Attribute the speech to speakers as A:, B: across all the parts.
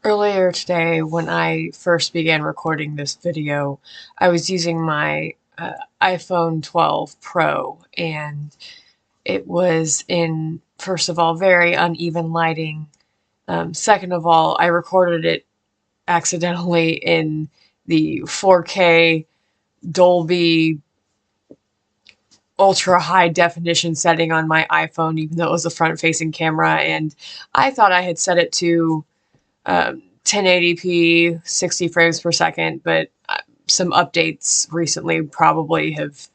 A: Earlier today, when I first began recording this video, I was using my iPhone 12 Pro, and it was in, first of all, very uneven lighting. Second of all, I recorded it accidentally in the 4K Dolby ultra high definition setting on my iPhone, even though it was a front facing camera, and I thought I had set it to 1080p, 60 frames per second, but some updates recently probably have,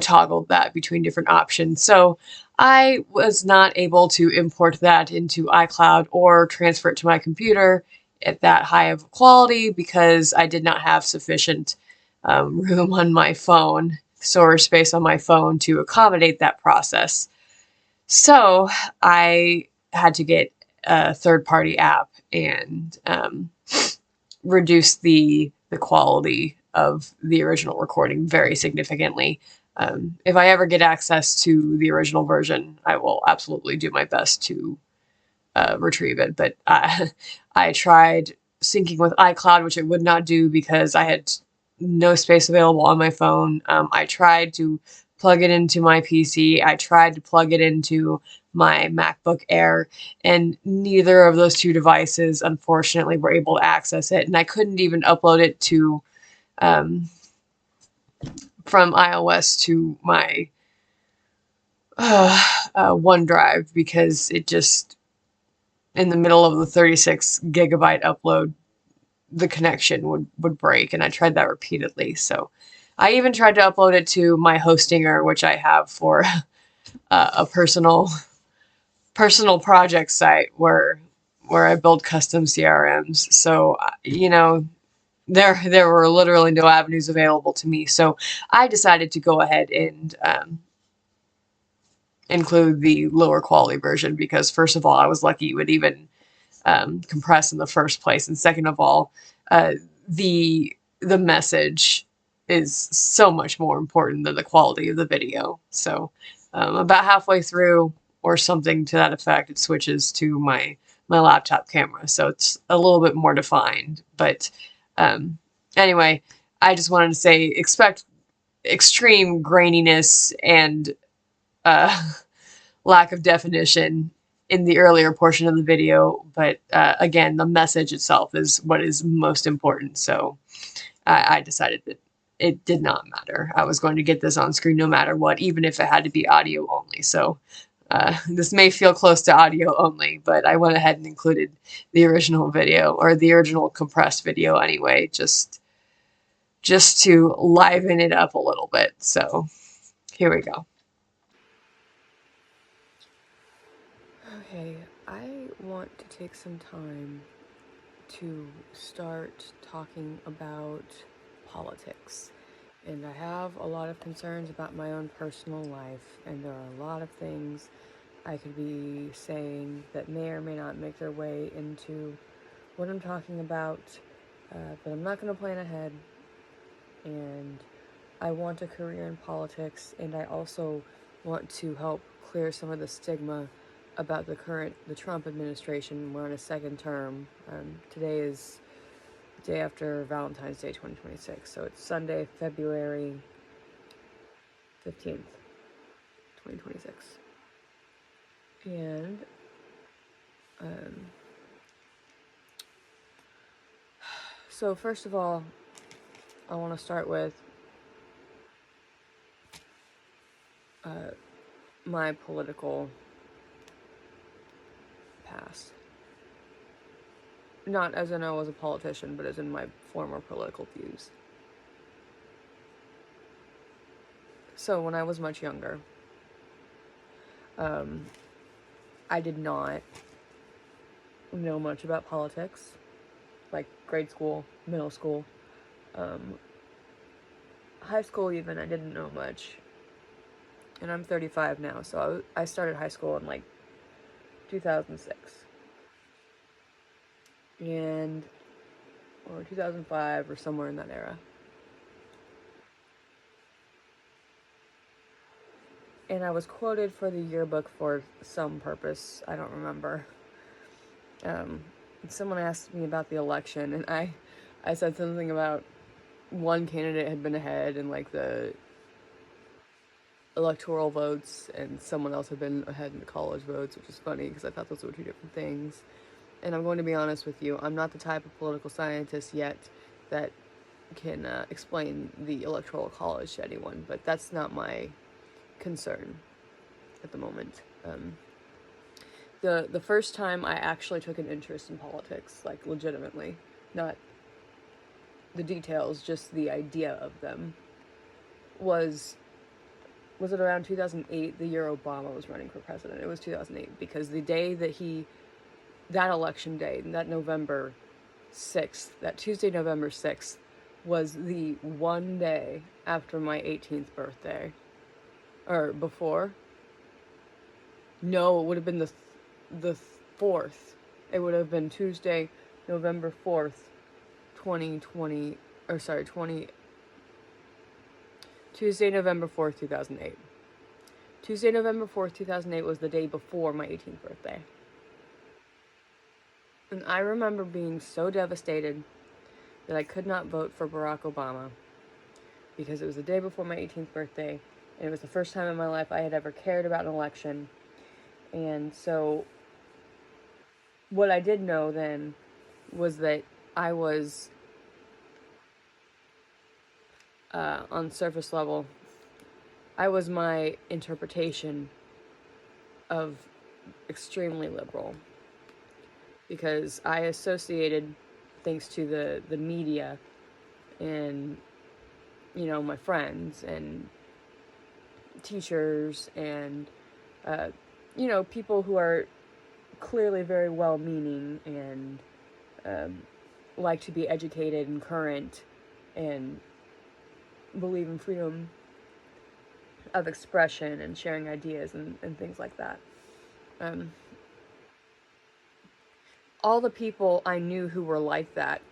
A: toggled that between different options. So I was not able to import that into iCloud or transfer it to my computer at that high of quality because I did not have sufficient room on my phone, storage space on my phone to accommodate that process. So I had to get a third party app and reduce the quality of the original recording very significantly. If I ever get access to the original version, I will absolutely do my best to retrieve it. But I tried syncing with iCloud, which it would not do because I had no space available on my phone. I tried to plug it into my PC. I tried to plug it into my MacBook Air, and neither of those two devices, unfortunately, were able to access it. And I couldn't even upload it to um, from iOS to my OneDrive because it just in the middle of the 36 gigabyte upload the connection would break, and I tried that repeatedly. So I even tried to upload it to my Hostinger, which I have for a personal project site where I build custom CRMs. So there were literally no avenues available to me. So I decided to go ahead and include the lower quality version because first of all, I was lucky it would even compress in the first place, and second of all, uh, the message is so much more important than the quality of the video. So about halfway through or something to that effect, it switches to my laptop camera, so it's a little bit more defined. But um, anyway, I just wanted to say expect extreme graininess and uh, lack of definition in the earlier portion of the video, but again, the message itself is what is most important. So I decided that it did not matter. I was going to get this on screen no matter what, even if it had to be audio only. So this may feel close to audio only, but I went ahead and included the original video, or the original compressed video anyway, just to liven it up a little bit. So here we go.
B: Okay, I want to take some time to start talking about politics. And I have a lot of concerns about my own personal life, and there are a lot of things I could be saying that may or may not make their way into what I'm talking about, but I'm not going to plan ahead. And I want a career in politics, and I also want to help clear some of the stigma about the Trump administration. We're on a second term. Today is the day after Valentine's Day 2026, so it's Sunday, February 15th, 2026. And um, so, first of all, I want to start with my political past. Not as in I was a politician, but as in my former political views. So, when I was much younger, I did not know much about politics, like grade school, middle school, high school even, I didn't know much. And I'm 35 now, so I started high school in like 2006. And, or 2005, or somewhere in that era. And I was quoted for the yearbook for some purpose, I don't remember. someone asked me about the election, and I said something about one candidate had been ahead in like the electoral votes, and someone else had been ahead in the college votes, which is funny because I thought those were two different things. And I'm going to be honest with you, I'm not the type of political scientist yet that can explain the electoral college to anyone, but that's not my concern at the moment. The first time I actually took an interest in politics, like legitimately, not the details, just the idea of them, was it around 2008, the year Obama was running for president? It was 2008, because the day that election day, that November 6th, that Tuesday, November 6th, was the one day after my 18th birthday. Or before. No, it would have been the 4th. It would have been Tuesday, November 4th, 2020, or sorry, 20, Tuesday, November 4th, 2008. Tuesday, November 4th, 2008 was the day before my 18th birthday. And I remember being so devastated that I could not vote for Barack Obama because it was the day before my 18th birthday, and it was the first time in my life I had ever cared about an election. And so what I did know then was that I was, on surface level, I was my interpretation of extremely liberal, because I associated, thanks to the media and, you know, my friends and teachers and, you know, people who are clearly very well-meaning and like to be educated and current and believe in freedom of expression and sharing ideas and things like that. All the people I knew who were like that,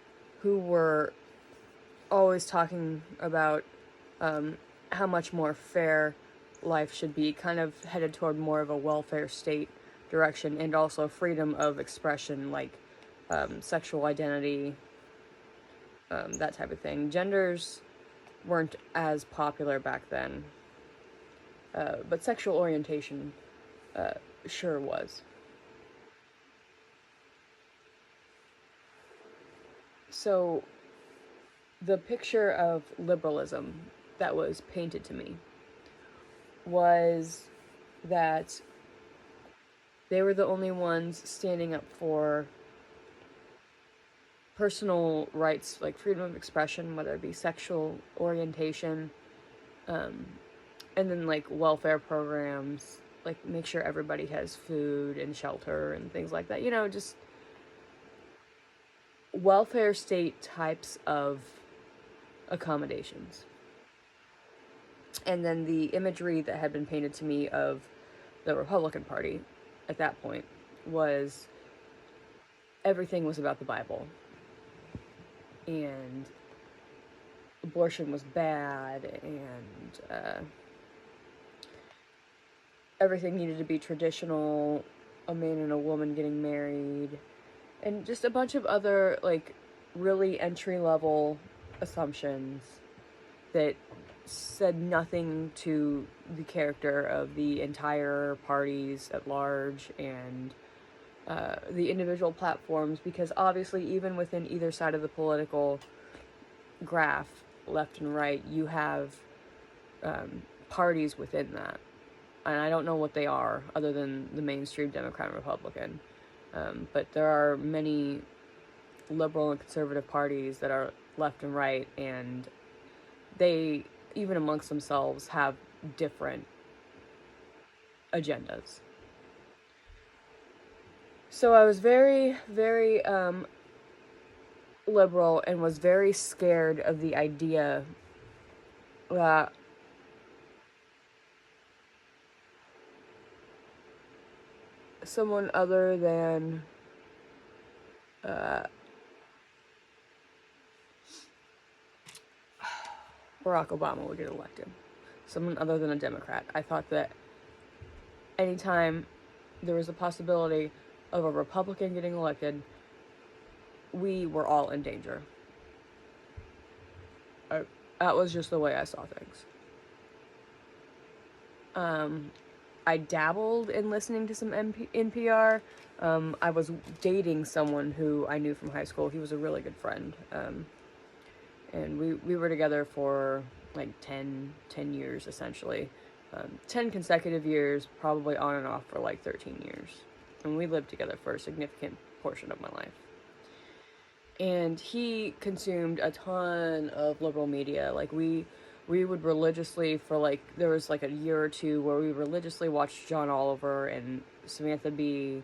B: who were always talking about how much more fair life should be, kind of headed toward more of a welfare state direction, and also freedom of expression, like sexual identity, that type of thing. Genders weren't as popular back then, but sexual orientation sure was. So the picture of liberalism that was painted to me was that they were the only ones standing up for personal rights, like freedom of expression, whether it be sexual orientation, and then like welfare programs, like make sure everybody has food and shelter and things like that. You know, just welfare state types of accommodations. And then the imagery that had been painted to me of the Republican Party at that point was everything was about the Bible. And abortion was bad, and everything needed to be traditional, a man and a woman getting married, and just a bunch of other, like, really entry-level assumptions that said nothing to the character of the entire parties at large and the individual platforms, because obviously even within either side of the political graph, left and right, you have parties within that. And I don't know what they are other than the mainstream Democrat and Republican. But there are many liberal and conservative parties that are left and right, and they, even amongst themselves, have different agendas. So I was very, very liberal, and was very scared of the idea that someone other than Barack Obama would get elected. Someone other than a Democrat. I thought that anytime there was a possibility of a Republican getting elected, we were all in danger. That was just the way I saw things. I dabbled in listening to some NPR. I was dating someone who I knew from high school. He was a really good friend. And we were together for like 10 years, essentially. 10 consecutive years, probably on and off for like 13 years. And we lived together for a significant portion of my life. And he consumed a ton of liberal media. Like we would religiously, for like, there was like a year or two where we religiously watched John Oliver and Samantha Bee.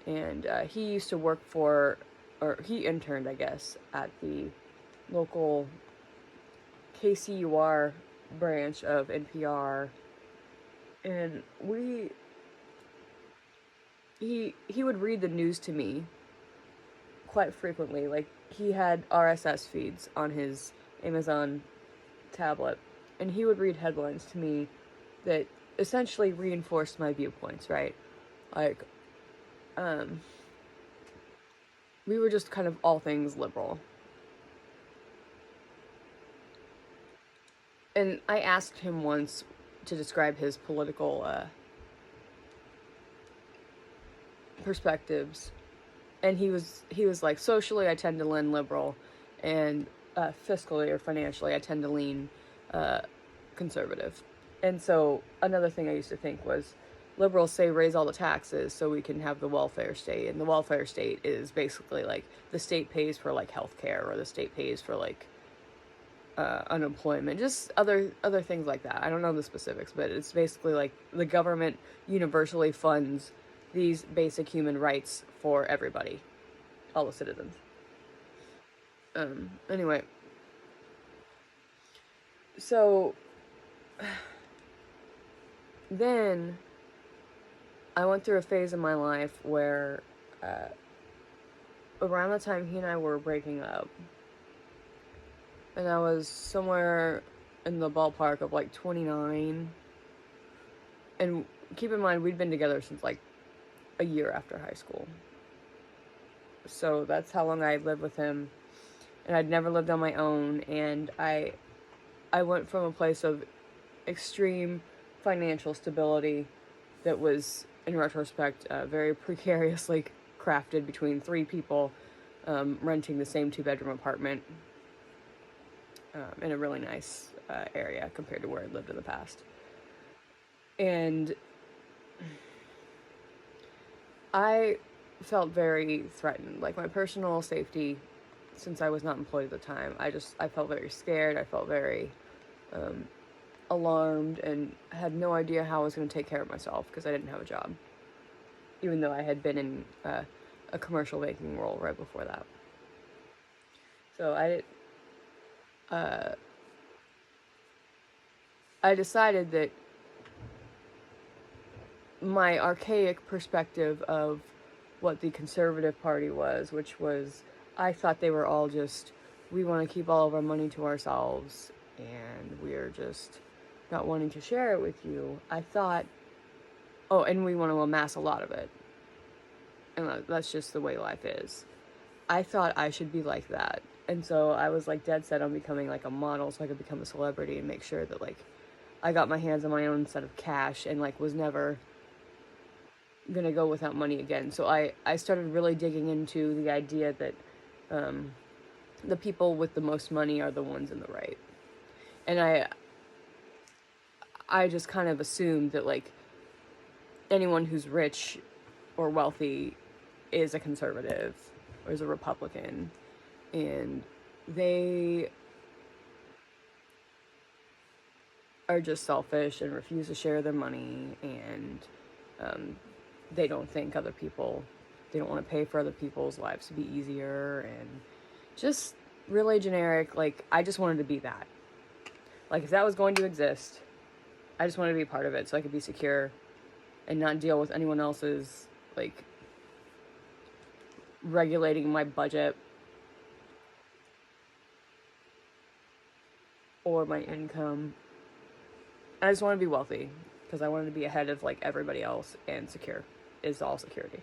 B: And he used to work for, or he interned, I guess, at the local KCUR branch of NPR. And he would read the news to me quite frequently. Like, he had RSS feeds on his Amazon tablet, and he would read headlines to me that essentially reinforced my viewpoints, right? Like, we were just kind of all things liberal. And I asked him once to describe his political perspectives, and he was like, socially I tend to lean liberal, and fiscally or financially I tend to lean conservative. And so another thing I used to think was, liberals say raise all the taxes so we can have the welfare state, and the welfare state is basically like the state pays for like healthcare, or the state pays for like unemployment, just other things like that. I don't know the specifics, but it's basically like the government universally funds these basic human rights for everybody, all the citizens. Anyway, so then I went through a phase in my life where around the time he and I were breaking up, and I was somewhere in the ballpark of like 29. And keep in mind, we'd been together since like a year after high school. So that's how long I lived with him. And I'd never lived on my own. And I went from a place of extreme financial stability that was, in retrospect, very precariously crafted between three people renting the same 2-bedroom apartment in a really nice area compared to where I'd lived in the past. And I felt very threatened. Like, my personal safety, since I was not employed at the time, I felt very scared. I felt very alarmed, and had no idea how I was going to take care of myself because I didn't have a job, even though I had been in a commercial banking role right before that. So I decided that my archaic perspective of what the Conservative Party was, which was, I thought they were all just, we want to keep all of our money to ourselves, and we're just not wanting to share it with you. I thought, oh, and we want to amass a lot of it. And that's just the way life is. I thought I should be like that. And so I was like dead set on becoming like a model so I could become a celebrity and make sure that like I got my hands on my own set of cash, and like was never gonna go without money again. So I started really digging into the idea that the people with the most money are the ones in the right. And I just kind of assumed that like anyone who's rich or wealthy is a conservative or is a Republican, and they are just selfish and refuse to share their money, and they don't think they don't want to pay for other people's lives to be easier, and just really generic. Like, I just wanted to be that. Like, if that was going to exist, I just wanted to be a part of it so I could be secure and not deal with anyone else's, like, regulating my budget or my income. I just wanted to be wealthy because I wanted to be ahead of, like, everybody else, and secure is all security.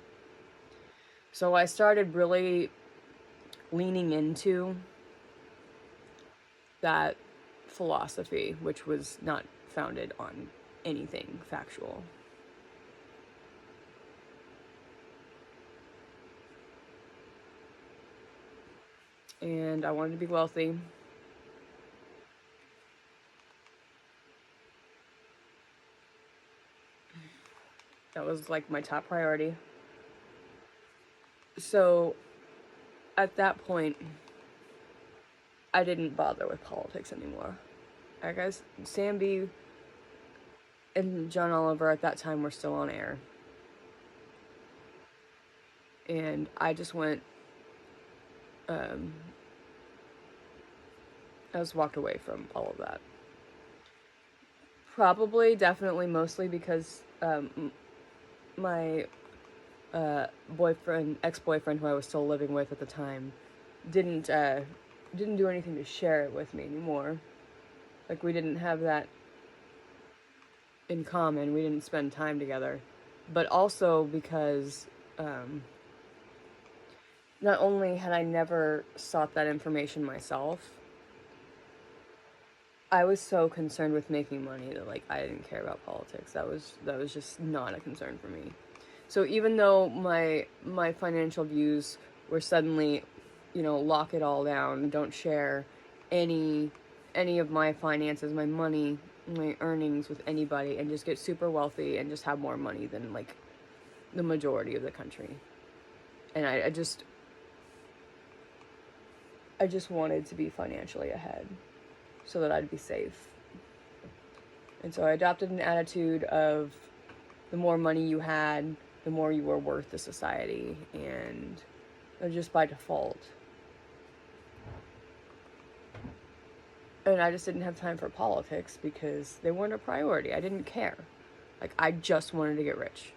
B: So I started really leaning into that philosophy, which was not founded on anything factual. And I wanted to be wealthy. That was like my top priority. So at that point, I didn't bother with politics anymore. I guess Sam Bee and John Oliver at that time were still on air. And I just went, I just walked away from all of that. Probably, definitely, mostly because my ex-boyfriend, who I was still living with at the time, didn't do anything to share it with me anymore. Like, we didn't have that in common. We didn't spend time together. But also because not only had I never sought that information myself, I was so concerned with making money that like I didn't care about politics. That was just not a concern for me. So even though my financial views were suddenly, lock it all down, don't share any of my finances, my money, my earnings with anybody, and just get super wealthy and just have more money than like the majority of the country. And I just wanted to be financially ahead so that I'd be safe. And so I adopted an attitude of the more money you had, the more you were worth to society, and just by default. And I just didn't have time for politics because they weren't a priority. I didn't care. Like, I just wanted to get rich.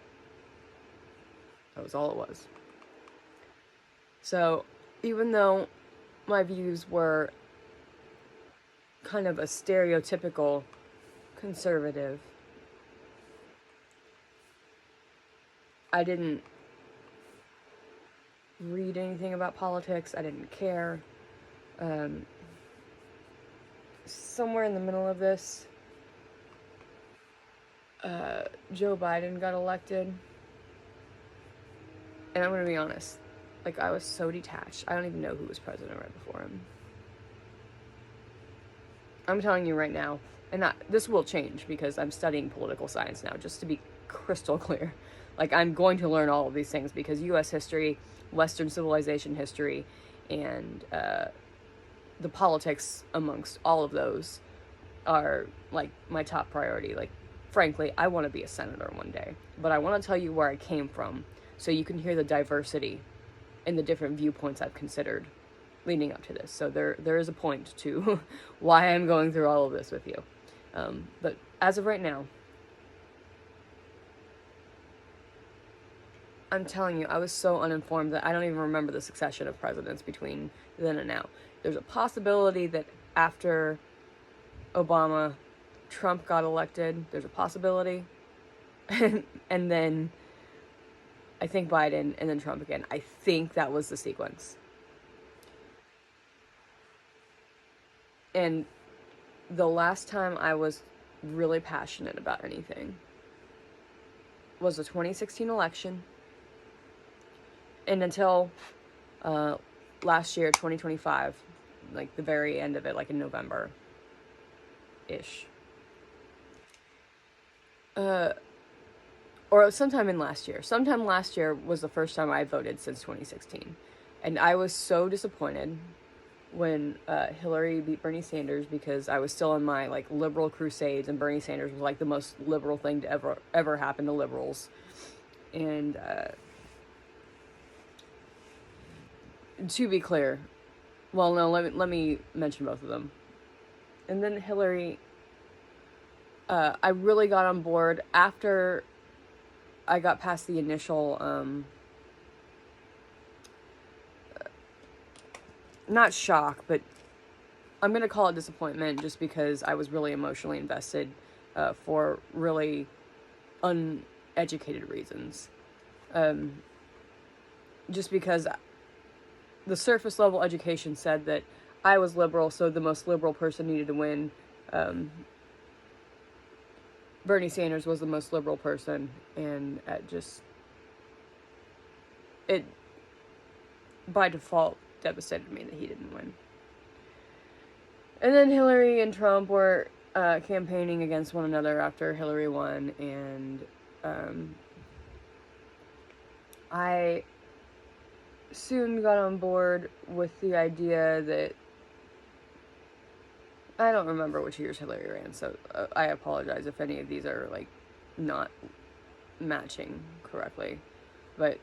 B: That was all it was. So, even though my views were kind of a stereotypical conservative, I didn't read anything about politics. I didn't care. Somewhere in the middle of this, Joe Biden got elected. And I'm going to be honest, like, I was so detached. I don't even know who was president right before him. I'm telling you right now, and this will change because I'm studying political science now, just to be crystal clear. Like, I'm going to learn all of these things because U.S. history, Western civilization history, and the politics amongst all of those are, like, my top priority. Like, frankly, I want to be a senator one day. But I want to tell you where I came from so you can hear the diversity and the different viewpoints I've considered leading up to this. So there is a point to why I'm going through all of this with you. But as of right now, I'm telling you, I was so uninformed that I don't even remember the succession of presidents between then and now. There's a possibility that after Obama, Trump got elected. There's a possibility. And then I think Biden, and then Trump again. I think that was the sequence. And the last time I was really passionate about anything was the 2016 election. And until last year, 2025, like the very end of it, like in November-ish. Or sometime in last year. Sometime last year was the first time I voted since 2016. And I was so disappointed when Hillary beat Bernie Sanders because I was still in my like liberal crusades, and Bernie Sanders was like the most liberal thing to ever happen to liberals. And to be clear, well, no, let me mention both of them. And then Hillary, I really got on board after I got past the initial, not shock, but I'm going to call it disappointment just because I was really emotionally invested for really uneducated reasons. Just because the surface level education said that I was liberal, so the most liberal person needed to win. Bernie Sanders was the most liberal person, and it by default devastated me that he didn't win. And then Hillary and Trump were campaigning against one another after Hillary won, and I soon got on board with the idea that I don't remember which years Hillary ran, so I apologize if any of these are like not matching correctly. But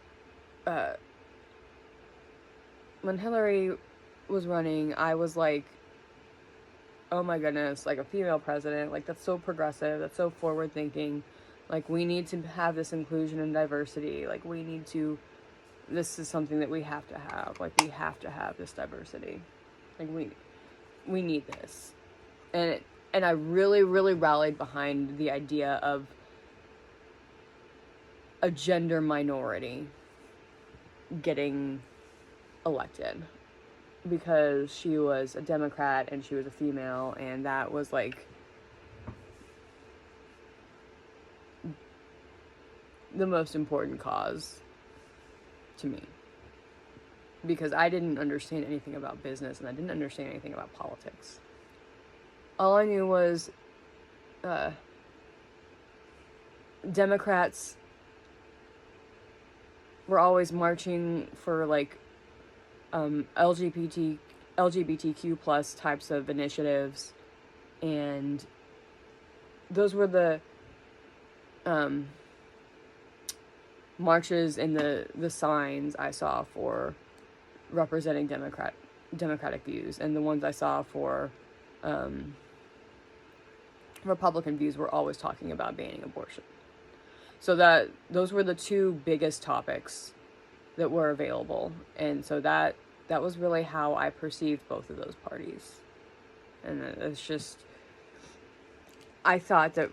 B: when Hillary was running, I was like, oh my goodness, like a female president, like that's so progressive, that's so forward thinking. Like we need to have this inclusion and diversity. Like this is something that we have to have. Like we have to have this diversity. Like we need this. And I really, really rallied behind the idea of a gender minority getting elected, because she was a Democrat and she was a female, and that was like the most important cause to me, because I didn't understand anything about business and I didn't understand anything about politics. All I knew was Democrats were always marching for like LGBTQ plus types of initiatives, and those were the marches and the signs I saw for representing democratic views, and the ones I saw for Republican views were always talking about banning abortion. So those were the two biggest topics that were available, and so that was really how I perceived both of those parties. And it's just, I thought that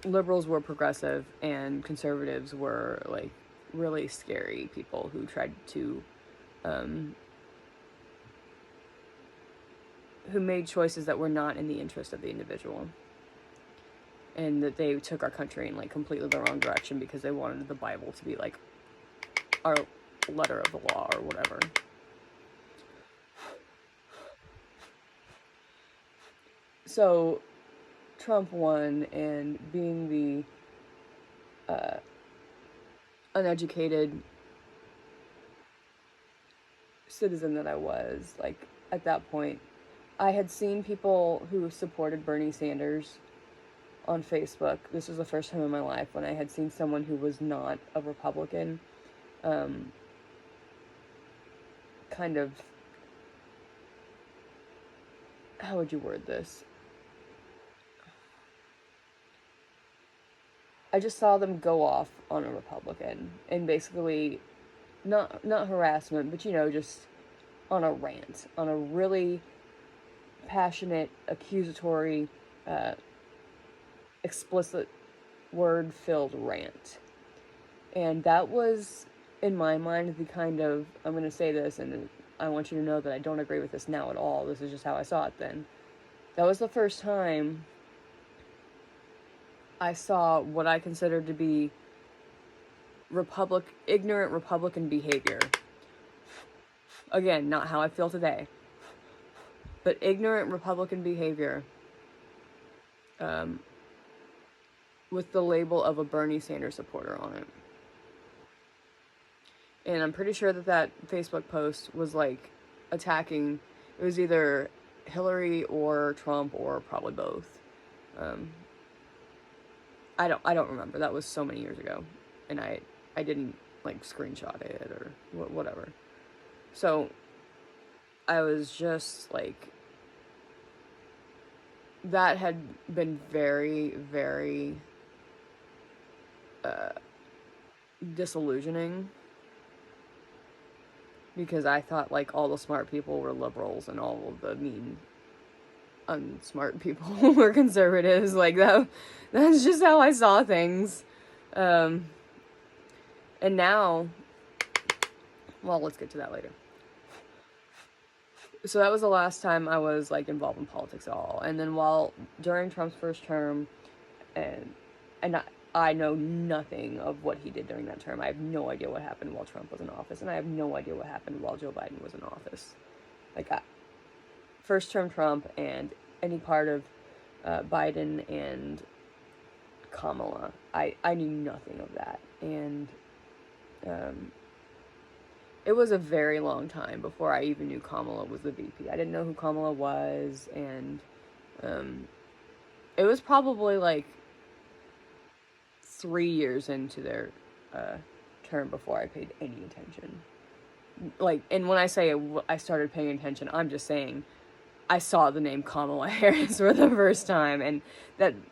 B: liberals were progressive and conservatives were like really scary people who tried to who made choices that were not in the interest of the individual, and that they took our country in like completely the wrong direction because they wanted the Bible to be like our letter of the law or whatever. So Trump won, and being the uneducated citizen that I was, like at that point, I had seen people who supported Bernie Sanders on Facebook. This was the first time in my life when I had seen someone who was not a Republican kind of, how would you word this? I just saw them go off on a Republican and basically not harassment, but just on a rant, on a really passionate, accusatory, explicit, word-filled rant. And that was, in my mind, the kind of, I'm going to say this, and I want you to know that I don't agree with this now at all. This is just how I saw it then. That was the first time I saw what I considered to be ignorant Republican behavior. Again, not how I feel today, but ignorant Republican behavior with the label of a Bernie Sanders supporter on it. And I'm pretty sure that Facebook post was like attacking, it was either Hillary or Trump or probably both. I don't remember. That was so many years ago, and I didn't like screenshot it or whatever. So I was just like, that had been very, very disillusioning, because I thought like all the smart people were liberals and all of the mean, unsmart people were conservatives. Like that's just how I saw things. And now, well, let's get to that later. So that was the last time I was like involved in politics at all. And then during Trump's first term, and I know nothing of what he did during that term. I have no idea what happened while Trump was in office, and I have no idea what happened while Joe Biden was in office. Like, first term Trump and any part of Biden and Kamala, I knew nothing of that. And it was a very long time before I even knew Kamala was the VP. I didn't know who Kamala was, and it was probably like 3 years into their term before I paid any attention. Like, and when I say I started paying attention, I'm just saying I saw the name Kamala Harris for the first time, and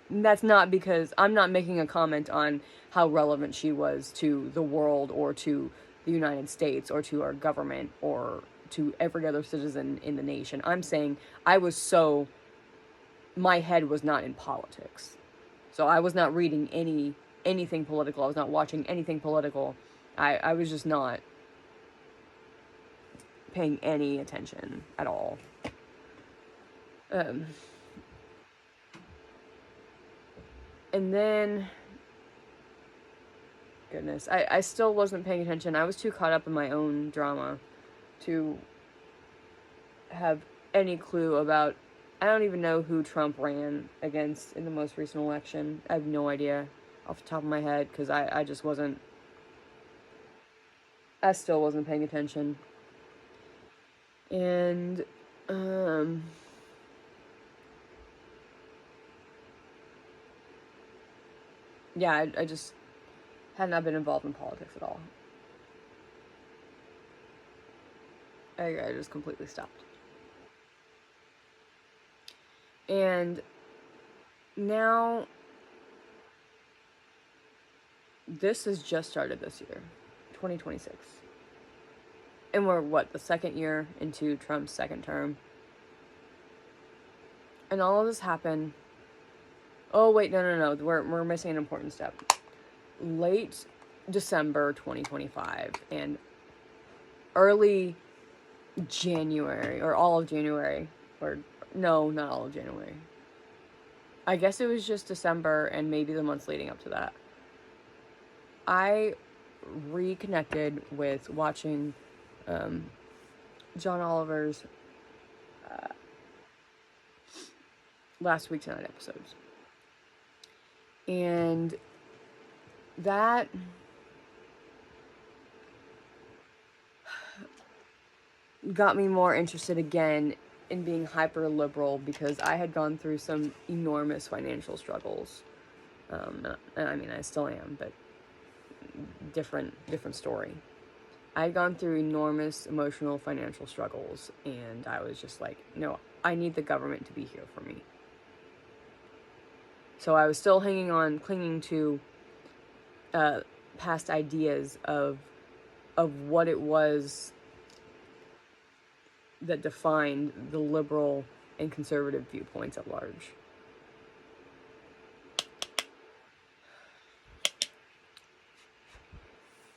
B: that's not because I'm not making a comment on how relevant she was to the world or to the United States or to our government or to every other citizen in the nation. I'm saying my head was not in politics. So I was not reading anything political. I was not watching anything political. I was just not paying any attention at all. And then, goodness, I still wasn't paying attention. I was too caught up in my own drama to have any clue about. I don't even know who Trump ran against in the most recent election. I have no idea off the top of my head because I just wasn't. I still wasn't paying attention. And yeah, I just had not been involved in politics at all. I just completely stopped. And now, this has just started this year, 2026. And we're, the second year into Trump's second term. And all of this happened. Oh, wait, no. We're missing an important step. Late December 2025 and early January, or all of January, or no, not all of January. I guess it was just December and maybe the months leading up to that. I reconnected with watching John Oliver's Last Week Tonight episodes. And that got me more interested again in being hyper liberal because I had gone through some enormous financial struggles. And I mean, I still am, but different story. I had gone through enormous emotional financial struggles, and I was just like, no, I need the government to be here for me. So I was still clinging to past ideas of what it was that defined the liberal and conservative viewpoints at large.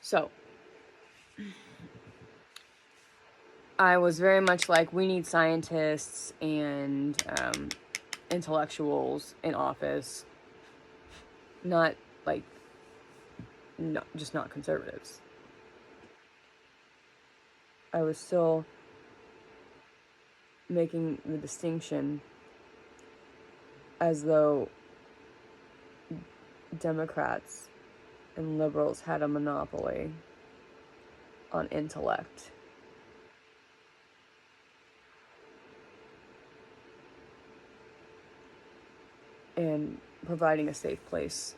B: So, I was very much like, we need scientists and intellectuals in office, not just not conservatives. I was still making the distinction as though Democrats and liberals had a monopoly on intellect. And providing a safe place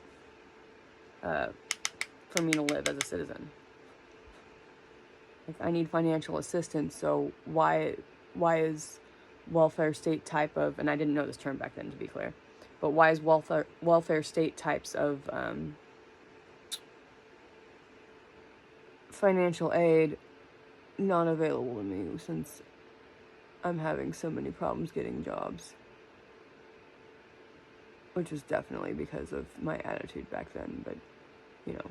B: for me to live as a citizen. Like, I need financial assistance, so why is welfare state type of, and I didn't know this term back then, to be clear, but why is welfare state types of financial aid not available to me since I'm having so many problems getting jobs? Which was definitely because of my attitude back then, but, you know,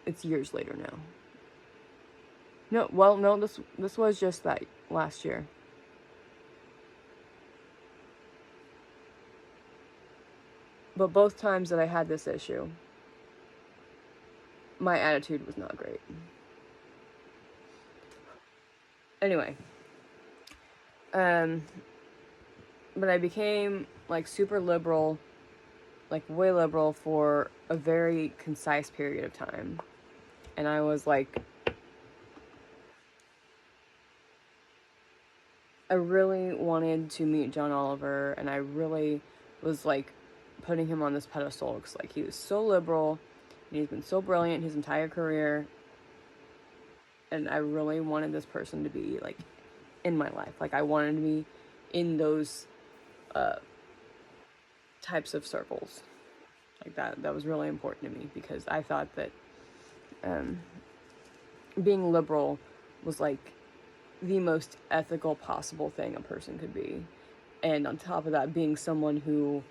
B: it's years later now. No, well, no, this was just that last year. But both times that I had this issue, my attitude was not great. Anyway, but I became like super liberal, like way liberal for a very concise period of time. And I was like, I really wanted to meet John Oliver, and I really was like putting him on this pedestal because like he was so liberal and he's been so brilliant his entire career, and I really wanted this person to be like in my life. Like I wanted to be in those types of circles. Like that was really important to me because I thought that being liberal was like the most ethical possible thing a person could be. And on top of that, being someone who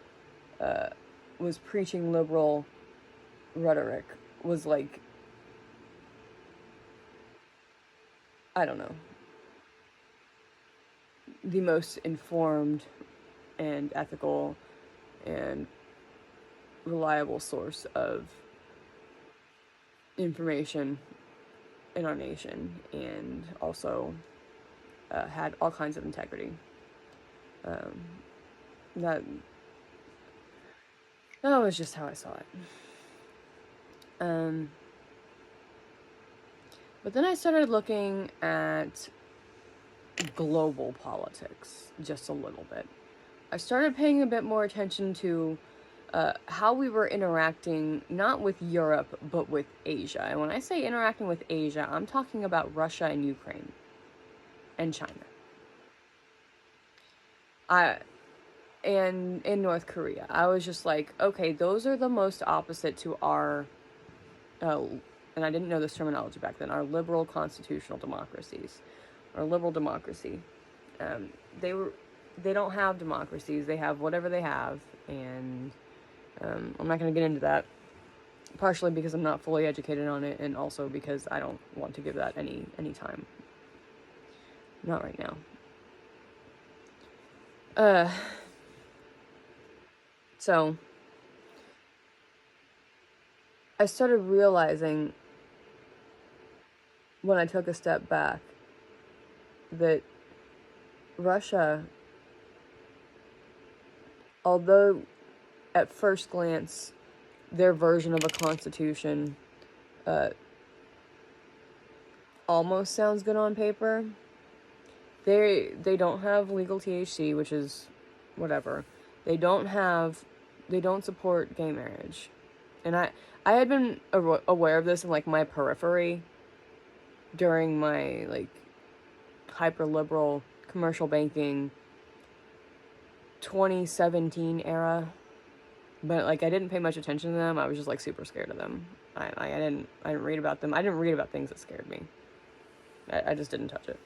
B: was preaching liberal rhetoric was like, I don't know, the most informed and ethical and reliable source of information in our nation, and also had all kinds of integrity. That was just how I saw it. But then I started looking at global politics just a little bit. I started paying a bit more attention to how we were interacting, not with Europe, but with Asia. And when I say interacting with Asia, I'm talking about Russia and Ukraine and China. And in North Korea. I was just like, okay, those are the most opposite to our, and I didn't know this terminology back then, our liberal constitutional democracies, or liberal democracy. They don't have democracies. They have whatever they have, and I'm not going to get into that. Partially because I'm not fully educated on it, and also because I don't want to give that any time. Not right now. So I started realizing when I took a step back that Russia, although at first glance their version of a constitution almost sounds good on paper, they don't have legal THC, which is whatever. They don't support gay marriage. And I had been aware of this in like my periphery during my like hyper liberal commercial banking 2017 era, but like I didn't pay much attention to them. I was just like super scared of them. I didn't read about them. I didn't read about things that scared me. I just didn't touch it.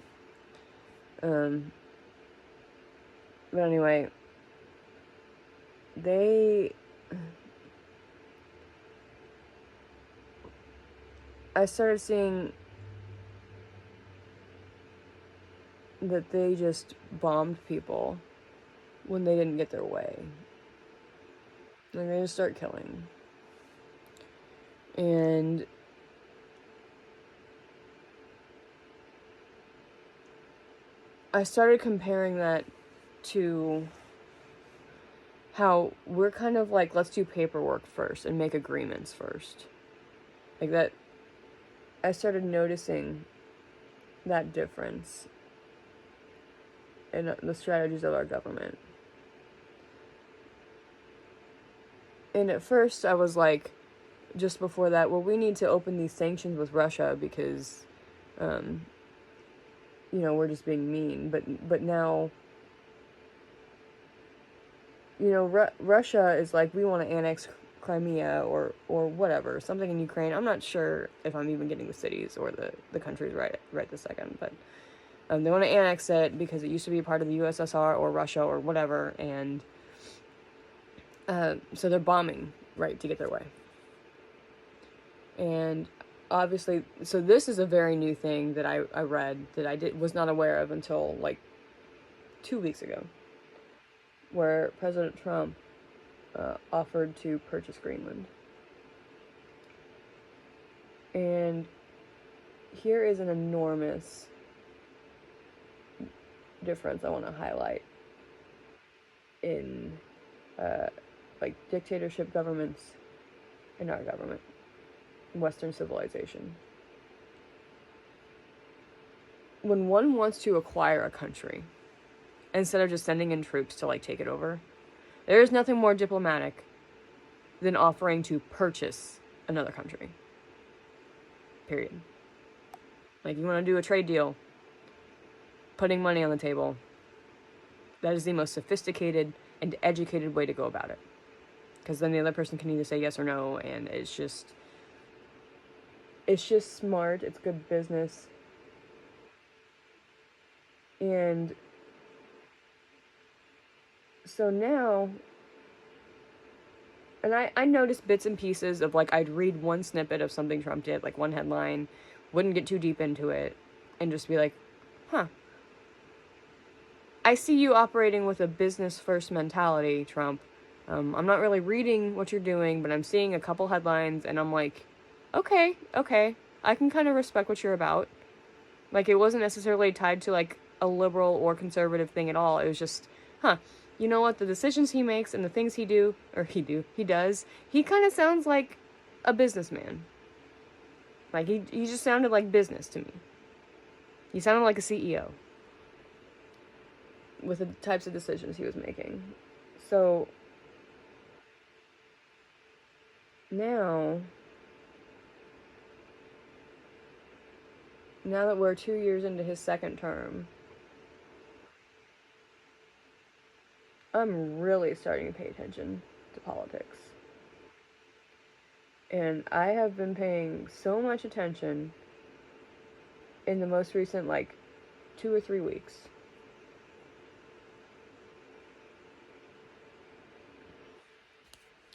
B: But anyway, I started seeing that they just bombed people when they didn't get their way. Like they just start killing. And I started comparing that to how we're kind of like, let's do paperwork first and make agreements first. Like that, I started noticing that difference in the strategies of our government. And at first I was like, just before that, well, we need to open these sanctions with Russia because, we're just being mean. But now, Russia is like, we want to annex Crimea or whatever, something in Ukraine. I'm not sure if I'm even getting the cities or the countries right this second, but they want to annex it because it used to be part of the USSR or Russia or whatever, and so they're bombing, right, to get their way. And obviously, so this is a very new thing that I read that was not aware of until like 2 weeks ago, where President Trump offered to purchase Greenland. And here is an enormous difference I want to highlight in like dictatorship governments and our government, Western civilization. When one wants to acquire a country, instead of just sending in troops to like take it over, there is nothing more diplomatic than offering to purchase another country. Period. Like, you want to do a trade deal, putting money on the table, that is the most sophisticated and educated way to go about it. Because then the other person can either say yes or no, and it's just smart, it's good business. And so now, and I noticed bits and pieces of, like, I'd read one snippet of something Trump did, like one headline, wouldn't get too deep into it, and just be like, huh, I see you operating with a business-first mentality, Trump. I'm not really reading what you're doing, but I'm seeing a couple headlines, and I'm like, okay, I can kind of respect what you're about. Like, it wasn't necessarily tied to, like, a liberal or conservative thing at all. It was just, huh, you know what, the decisions he makes and the things he does, he kind of sounds like a businessman. Like, he just sounded like business to me. He sounded like a CEO with the types of decisions he was making. So now that we're 2 years into his second term, I'm really starting to pay attention to politics. And I have been paying so much attention in the most recent, like, 2 or 3 weeks.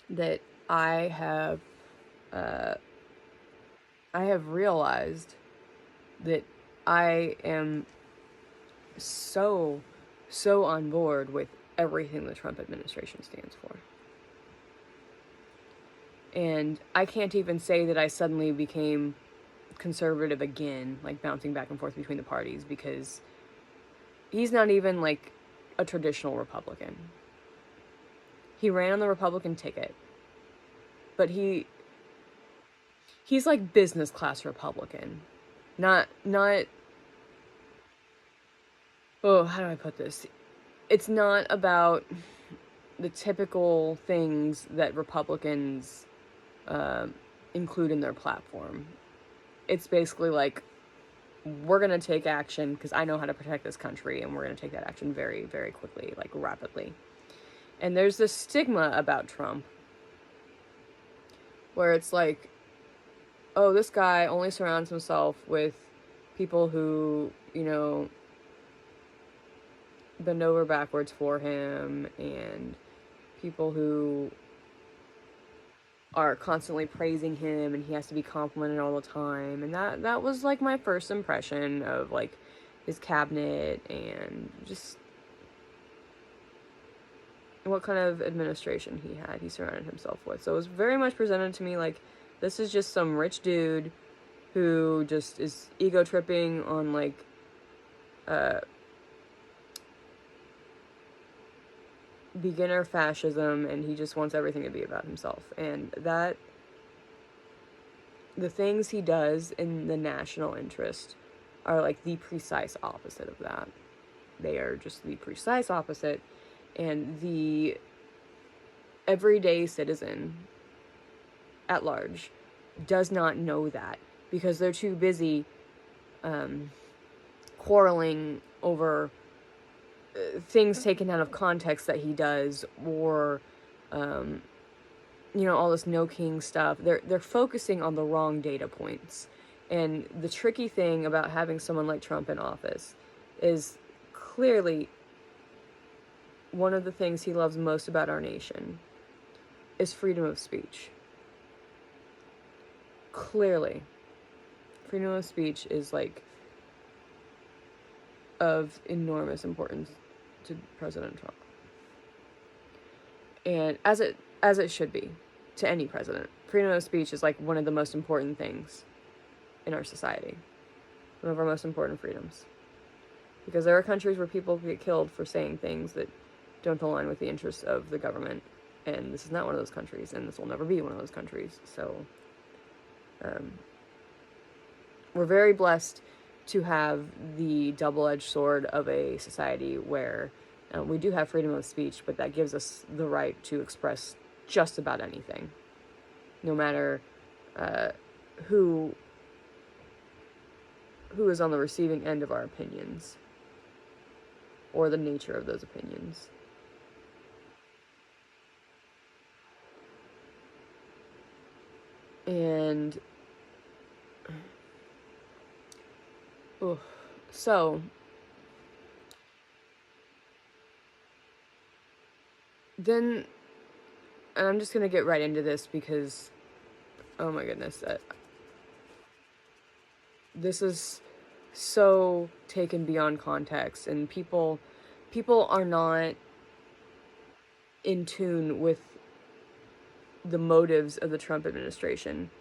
B: That I have realized that I am so on board with everything the Trump administration stands for. And I can't even say that I suddenly became conservative again, like bouncing back and forth between the parties, because he's not even like a traditional Republican. He ran on the Republican ticket, but he's like business class Republican. Not oh, how do I put this? It's not about the typical things that Republicans include in their platform. It's basically like, we're going to take action because I know how to protect this country, and we're going to take that action very, very quickly, like rapidly. And there's this stigma about Trump where it's like, oh, this guy only surrounds himself with people who, you know, bend over backwards for him, and people who are constantly praising him, and he has to be complimented all the time. And that was like my first impression of like his cabinet and just what kind of administration he surrounded himself with. So it was very much presented to me like, this is just some rich dude who just is ego tripping on like beginner fascism, and he just wants everything to be about himself. And that the things he does in the national interest are like the precise opposite of that. They are just the precise opposite, and the everyday citizen at large does not know that because they're too busy quarreling over things taken out of context that he does, or you know, all this no king stuff. They're focusing on the wrong data points. And the tricky thing about having someone like Trump in office is clearly one of the things he loves most about our nation is freedom of speech. Clearly. freedom of speech is like of enormous importance to President Trump, and as it should be to any president. Freedom of speech is like one of the most important things in our society, one of our most important freedoms, because there are countries where people get killed for saying things that don't align with the interests of the government, and this is not one of those countries, and this will never be one of those countries. So we're very blessed to have the double-edged sword of a society where we do have freedom of speech, but that gives us the right to express just about anything, no matter who is on the receiving end of our opinions or the nature of those opinions. And so then, and I'm just gonna get right into this because, oh my goodness, this is so taken beyond context, and people are not in tune with the motives of the Trump administration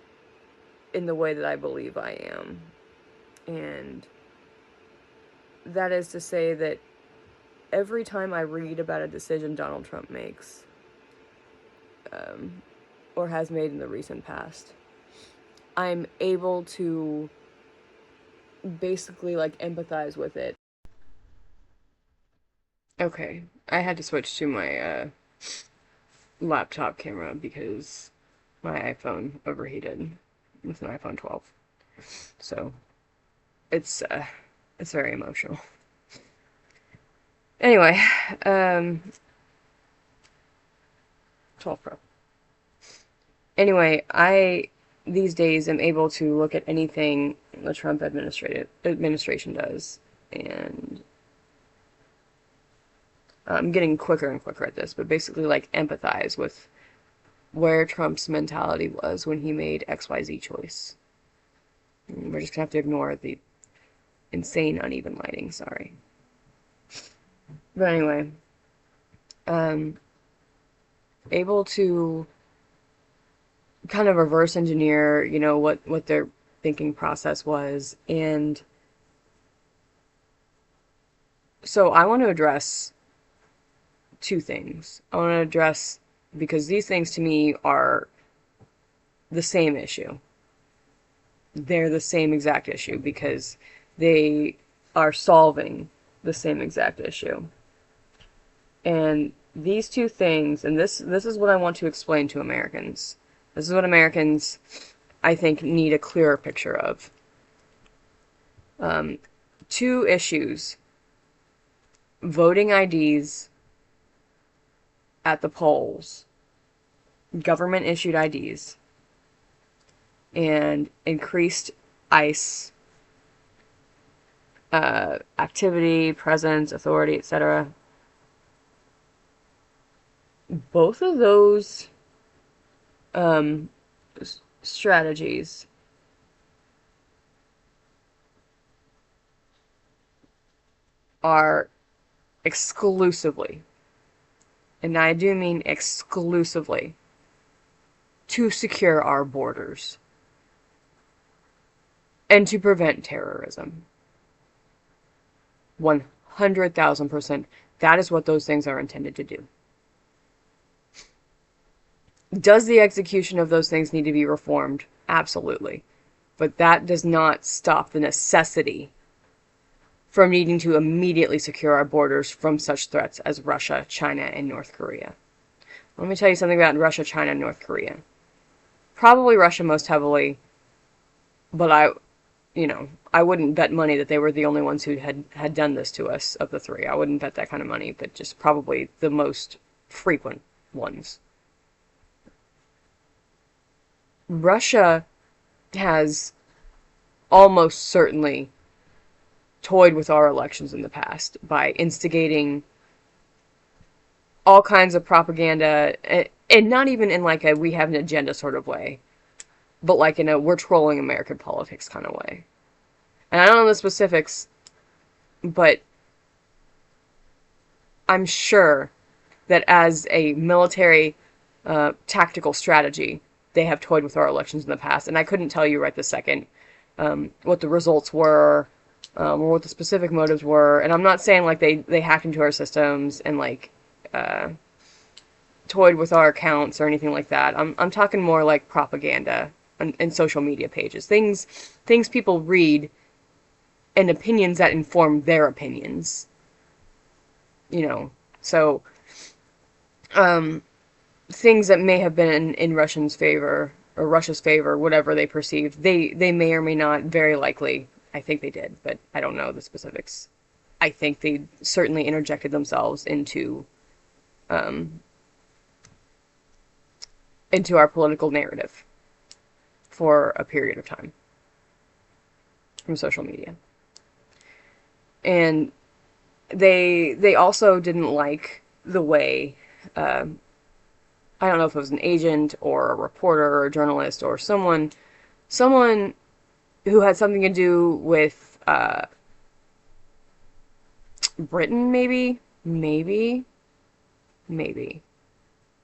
B: in the way that I believe I am. And that is to say that every time I read about a decision Donald Trump makes, or has made in the recent past, I'm able to basically like empathize with it. Okay, I had to switch to my laptop camera because my iPhone overheated with an iPhone 12. So it's very emotional. Anyway, 12 Pro. Anyway, I these days am able to look at anything the Trump administration does, and I'm getting quicker and quicker at this, but basically like empathize with where Trump's mentality was when he made XYZ choice. And we're just gonna have to ignore the insane uneven lighting, sorry. But anyway, able to kind of reverse engineer, what their thinking process was. And so I want to address two things. I want to address, because these things to me are the same issue. They're the same exact issue because they are solving the same exact issue. And these two things, and this is what I want to explain to Americans. This is what Americans, I think, need a clearer picture of. Two issues: voting IDs at the polls, government-issued IDs, and increased ICE activity, presence, authority, etc. Both of those strategies are exclusively, and I do mean exclusively, to secure our borders and to prevent terrorism. 100,000%. That is what those things are intended to do. Does the execution of those things need to be reformed? Absolutely. But that does not stop the necessity from needing to immediately secure our borders from such threats as Russia, China, and North Korea. Let me tell you something about Russia, China, and North Korea. Probably Russia most heavily, but I wouldn't bet money that they were the only ones who had done this to us of the three. I wouldn't bet that kind of money, but just probably the most frequent ones. Russia has almost certainly toyed with our elections in the past by instigating all kinds of propaganda, and not even in like a we have an agenda sort of way, but like in a we're trolling American politics kind of way. And I don't know the specifics, but I'm sure that as a military tactical strategy, they have toyed with our elections in the past. And I couldn't tell you right this second what the results were or what the specific motives were. And I'm not saying like they hacked into our systems and like toyed with our accounts or anything like that. I'm talking more like propaganda and social media pages, things people read, and opinions that inform their opinions. You know, so things that may have been in Russians' favor or Russia's favor, whatever they perceived, they may or may not, very likely, I think they did, but I don't know the specifics. I think they certainly interjected themselves into our political narrative for a period of time from social media. And they also didn't like the way I don't know if it was an agent or a reporter or a journalist or someone who had something to do with Britain, maybe,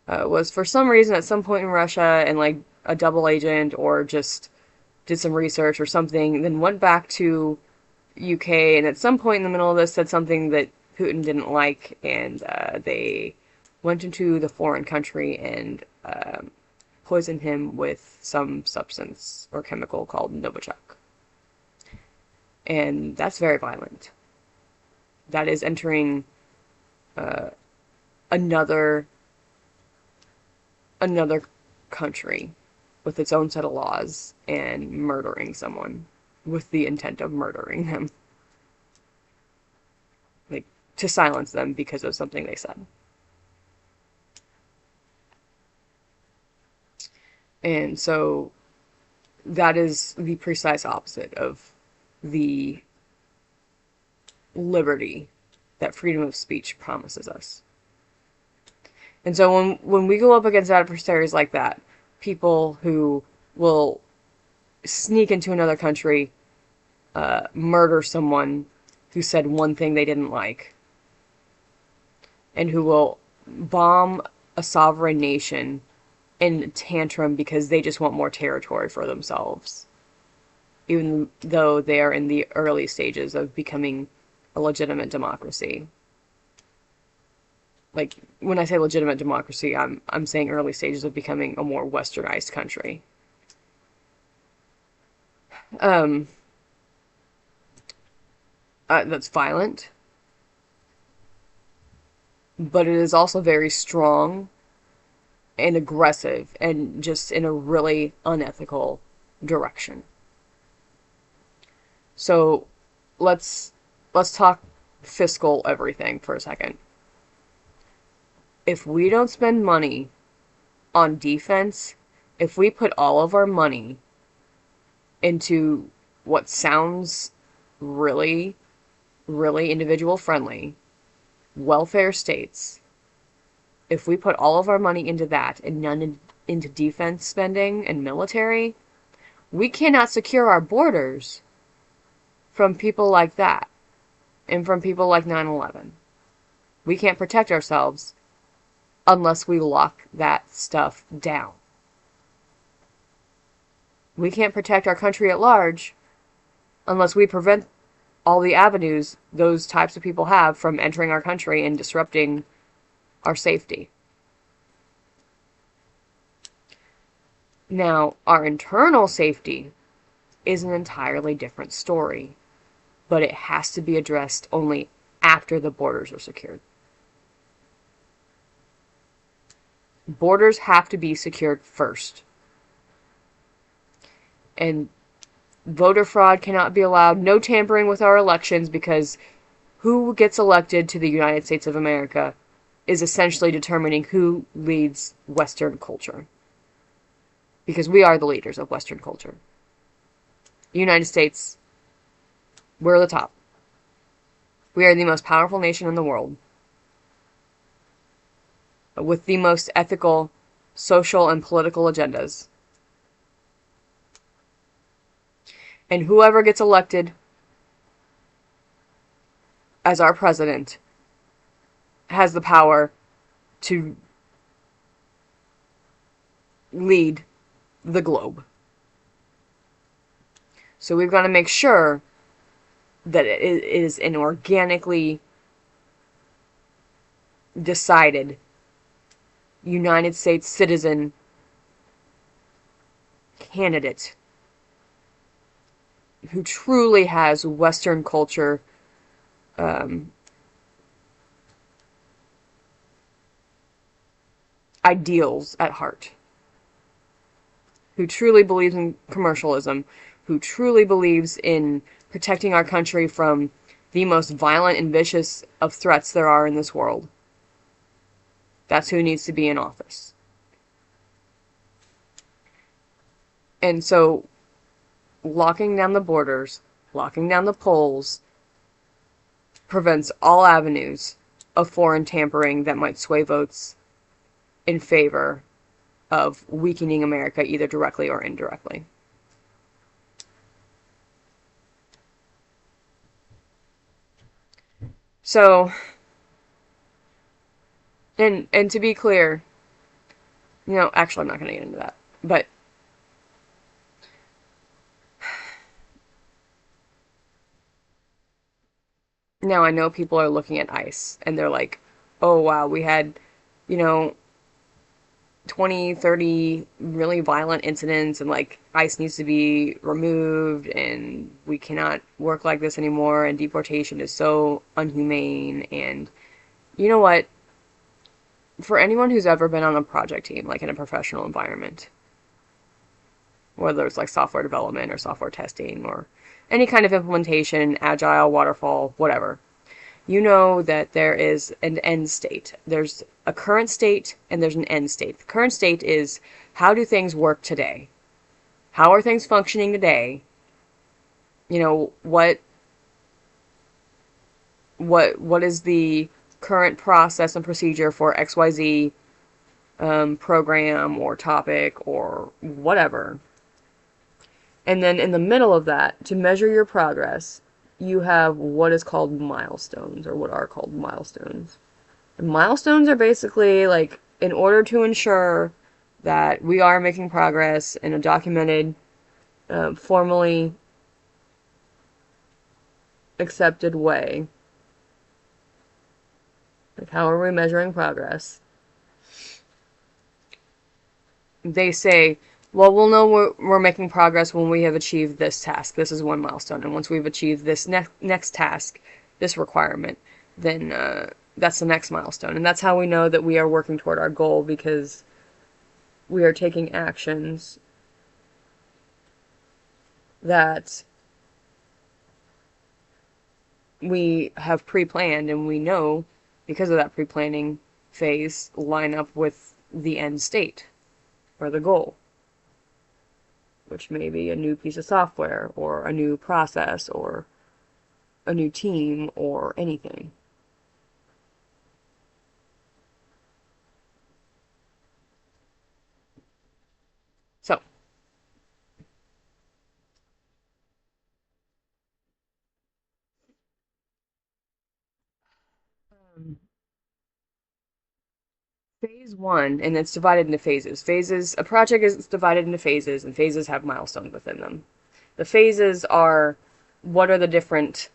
B: was for some reason at some point in Russia and like a double agent or just did some research or something, then went back to UK and at some point in the middle of this said something that Putin didn't like, and they went into the foreign country and poisoned him with some substance or chemical called Novichok. And that's very violent. That is entering another country with its own set of laws and murdering someone with the intent of murdering them. Like, to silence them because of something they said. And so that is the precise opposite of the liberty that freedom of speech promises us. And so when we go up against adversaries like that, people who will sneak into another country, murder someone who said one thing they didn't like, and who will bomb a sovereign nation in tantrum because they just want more territory for themselves, even though they are in the early stages of becoming a legitimate democracy. Like, when I say legitimate democracy, I'm saying early stages of becoming a more westernized country. That's violent, but it is also very strong and aggressive and just in a really unethical direction. So let's talk fiscal everything for a second. If we don't spend money on defense, if we put all of our money into what sounds really, really individual friendly, welfare states, if we put all of our money into that and none into defense spending and military, we cannot secure our borders from people like that and from people like 9/11. We can't protect ourselves unless we lock that stuff down. We can't protect our country at large unless we prevent all the avenues those types of people have from entering our country and disrupting our safety. Now, our internal safety is an entirely different story, but it has to be addressed only after the borders are secured. Borders have to be secured first. And voter fraud cannot be allowed. No tampering with our elections, because who gets elected to the United States of America is essentially determining who leads Western culture. Because we are the leaders of Western culture. The United States, we're the top. We are the most powerful nation in the world, with the most ethical, social, and political agendas. And whoever gets elected as our president has the power to lead the globe. So we've got to make sure that it is an organically decided United States citizen candidate who truly has Western culture ideals at heart, who truly believes in commercialism, who truly believes in protecting our country from the most violent and vicious of threats there are in this world. That's who needs to be in office. And so, locking down the borders, locking down the polls, prevents all avenues of foreign tampering that might sway votes in favor of weakening America either directly or indirectly. So, and to be clear, actually I'm not going to get into that, but now I know people are looking at ICE and they're like, oh wow, we had, 20, 30 really violent incidents and like ICE needs to be removed and we cannot work like this anymore and deportation is so unhumane. And you know what? For anyone who's ever been on a project team, like in a professional environment, whether it's like software development or software testing or any kind of implementation, agile, waterfall, whatever, you know that there is an end state. There's a current state and there's an end state. The current state is, how do things work today? How are things functioning today? What is the current process and procedure for XYZ program or topic or whatever. And then in the middle of that, to measure your progress, you have what is called milestones, or what are called milestones. And milestones are basically like, in order to ensure that we are making progress in a documented, formally accepted way. Like, how are we measuring progress? They say, well, we'll know we're making progress when we have achieved this task. This is one milestone. And once we've achieved this next task, this requirement, then that's the next milestone. And that's how we know that we are working toward our goal, because we are taking actions that we have pre-planned, and we know, because of that pre-planning phase, line up with the end state, or the goal, which may be a new piece of software, or a new process, or a new team, or anything. So, phase one, and it's divided into phases. A project is divided into phases, and phases have milestones within them. The phases are, what are the different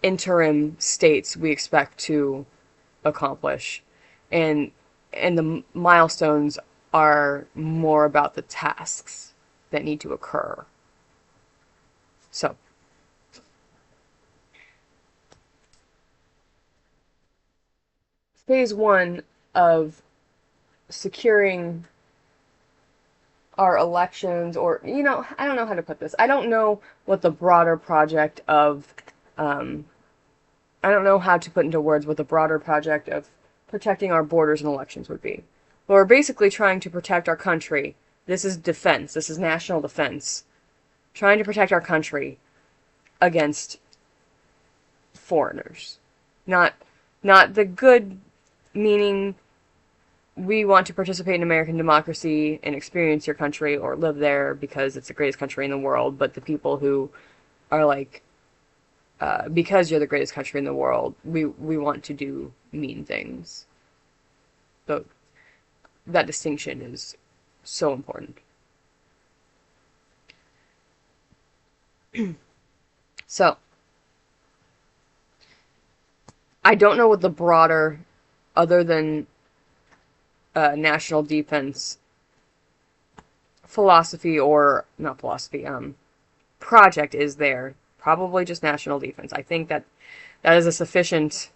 B: interim states we expect to accomplish, and the milestones are more about the tasks that need to occur. So, phase one of securing our elections, or, I don't know how to put this. I don't know what the broader project of, I don't know how to put into words what the broader project of protecting our borders and elections would be. But we're basically trying to protect our country. This is defense. This is national defense. Trying to protect our country against foreigners. Not the good meaning we want to participate in American democracy and experience your country or live there because it's the greatest country in the world. But the people who are like, because you're the greatest country in the world, we want to do mean things. So that distinction is so important. So I don't know what the broader, other than national defense philosophy or not philosophy, project is there. Probably just national defense. I think that that is a sufficient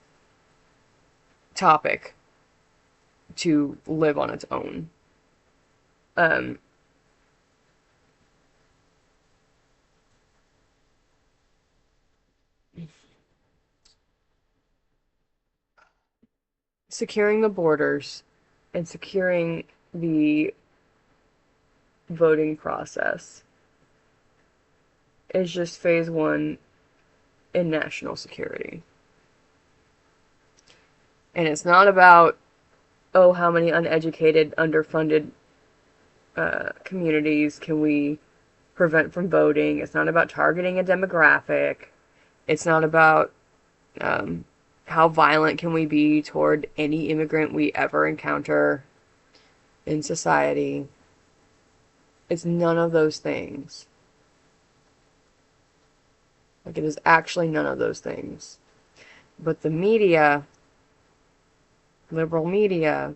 B: topic to live on its own. Um, Securing the borders and securing the voting process is just phase one in national security. And it's not about, oh, how many uneducated, underfunded communities can we prevent from voting. It's not about targeting a demographic. It's not about how violent can we be toward any immigrant we ever encounter in society. It's none of those things. Like, it is actually none of those things. But the media, liberal media,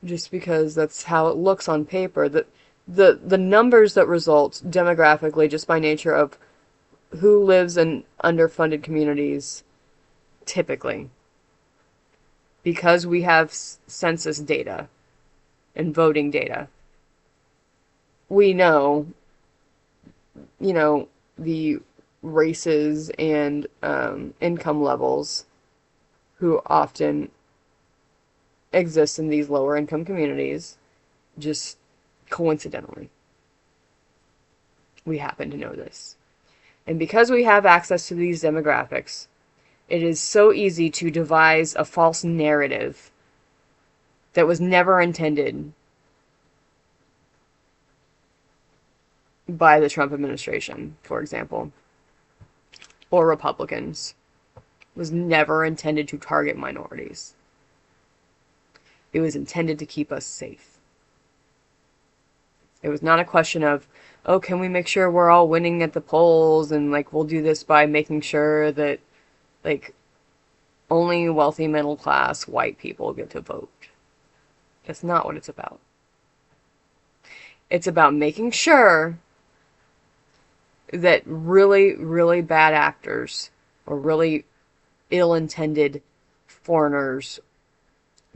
B: just because that's how it looks on paper, the numbers that result demographically just by nature of who lives in underfunded communities typically, because we have census data and voting data, we know, the races and income levels who often exist in these lower income communities, just coincidentally. We happen to know this. And because we have access to these demographics, it is so easy to devise a false narrative that was never intended by the Trump administration, for example, or Republicans. It was never intended to target minorities. It was intended to keep us safe. It was not a question of, oh, can we make sure we're all winning at the polls, and like we'll do this by making sure that like only wealthy middle class white people get to vote. That's not what it's about. It's about making sure that really, really bad actors or really ill-intended foreigners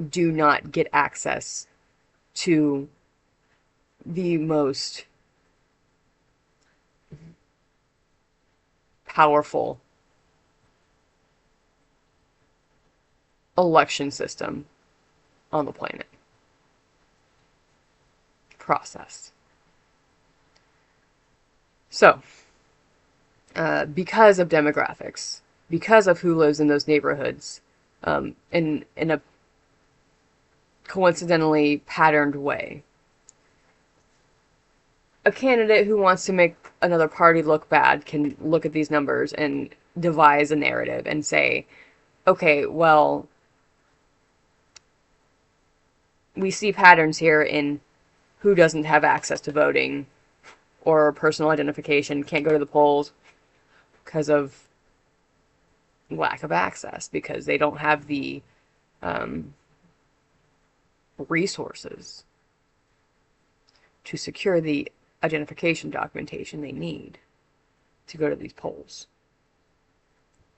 B: do not get access to the most powerful election system on the planet. Process. So, because of demographics, because of who lives in those neighborhoods, in a coincidentally patterned way, a candidate who wants to make another party look bad can look at these numbers and devise a narrative and say, okay, well, we see patterns here in who doesn't have access to voting or personal identification, can't go to the polls because of lack of access, because they don't have the resources to secure the identification documentation they need to go to these polls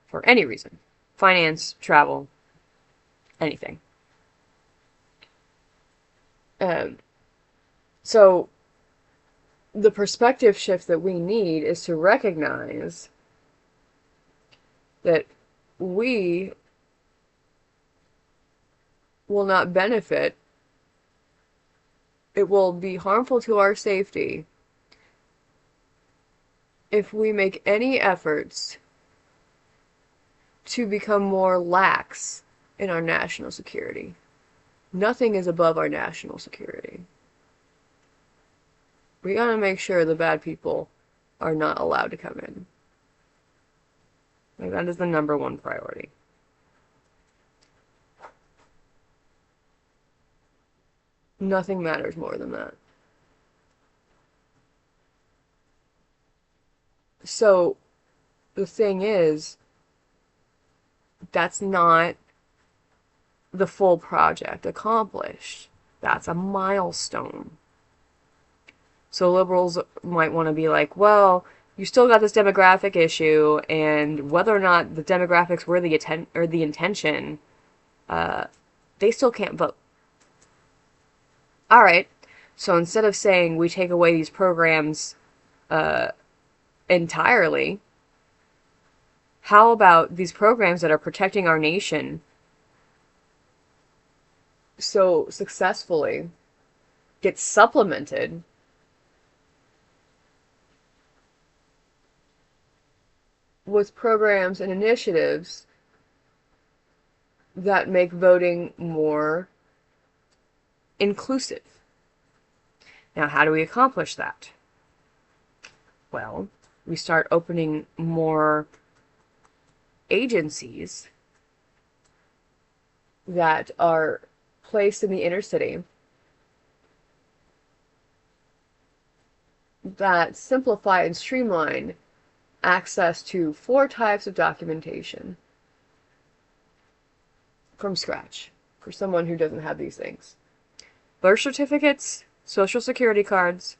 B: for any reason. Finance, travel, anything. So the perspective shift that we need is to recognize that we will not benefit. It will be harmful to our safety if we make any efforts to become more lax in our national security. nothing is above our national security. We gotta make sure the bad people are not allowed to come in. Like, that is the number one priority. Nothing matters more than that. So, the thing is, that's not the full project accomplished. That's a milestone. So liberals might want to be like, well, you still got this demographic issue, and whether or not the demographics were the intention, they still can't vote. All right. So instead of saying we take away these programs entirely, how about these programs that are protecting our nation so successfully get supplemented with programs and initiatives that make voting more inclusive? Now, how do we accomplish that? Well, we start opening more agencies that are placed in the inner city that simplify and streamline access to 4 types of documentation from scratch for someone who doesn't have these things: birth certificates, social security cards,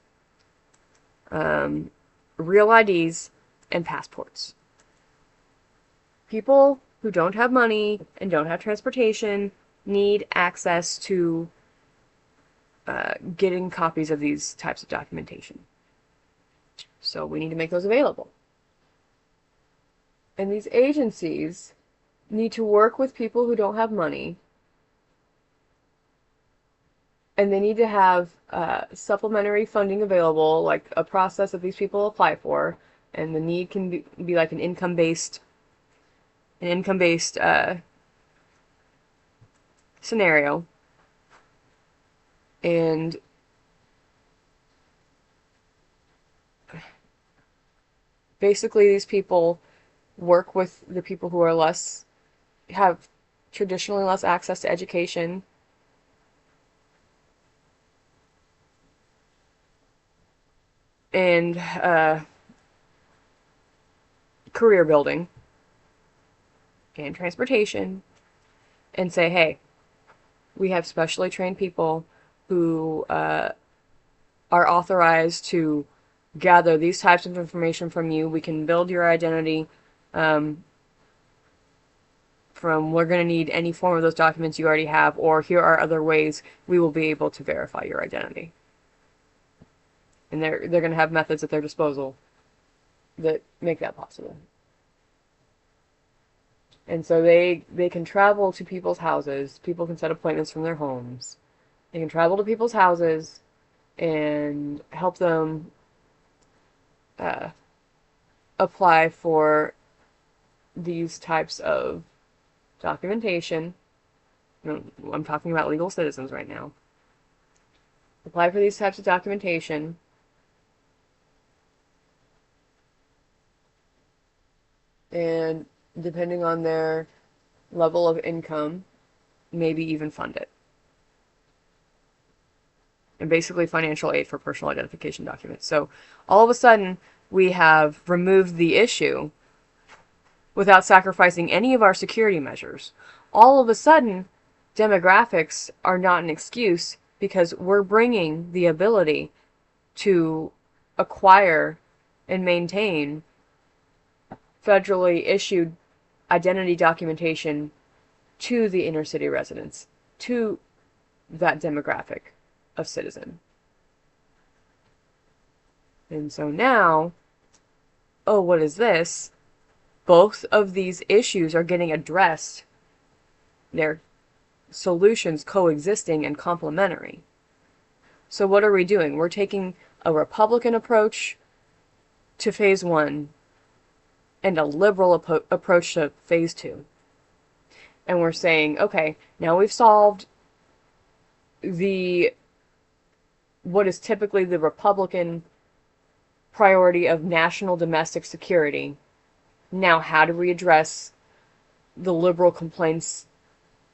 B: real IDs, and passports. People who don't have money and don't have transportation need access to getting copies of these types of documentation. So we need to make those available. And these agencies need to work with people who don't have money, and they need to have supplementary funding available, like a process that these people apply for, and the need can be like an income-based scenario. And basically these people work with the people who are have traditionally less access to education, and career building and transportation, and say, hey, we have specially trained people who are authorized to gather these types of information from you. We can build your identity from, we're going to need any form of those documents you already have, or here are other ways we will be able to verify your identity. And they're going to have methods at their disposal that make that possible. And so they can travel to people's houses. People can set appointments from their homes. They can travel to people's houses and help them apply for these types of documentation. I'm talking about legal citizens right now. Apply for these types of documentation. And depending on their level of income, maybe even fund it. And basically financial aid for personal identification documents. So all of a sudden, we have removed the issue without sacrificing any of our security measures. All of a sudden, demographics are not an excuse, because we're bringing the ability to acquire and maintain federally issued identity documentation to the inner city residents, to that demographic of citizen. And so now, oh, what is this? Both of these issues are getting addressed. They're solutions coexisting and complementary. So what are we doing? We're taking a Republican approach to phase 1 and a liberal approach to phase 2. And we're saying, okay, now we've solved the what is typically the Republican priority of national domestic security. Now, how do we address the liberal complaints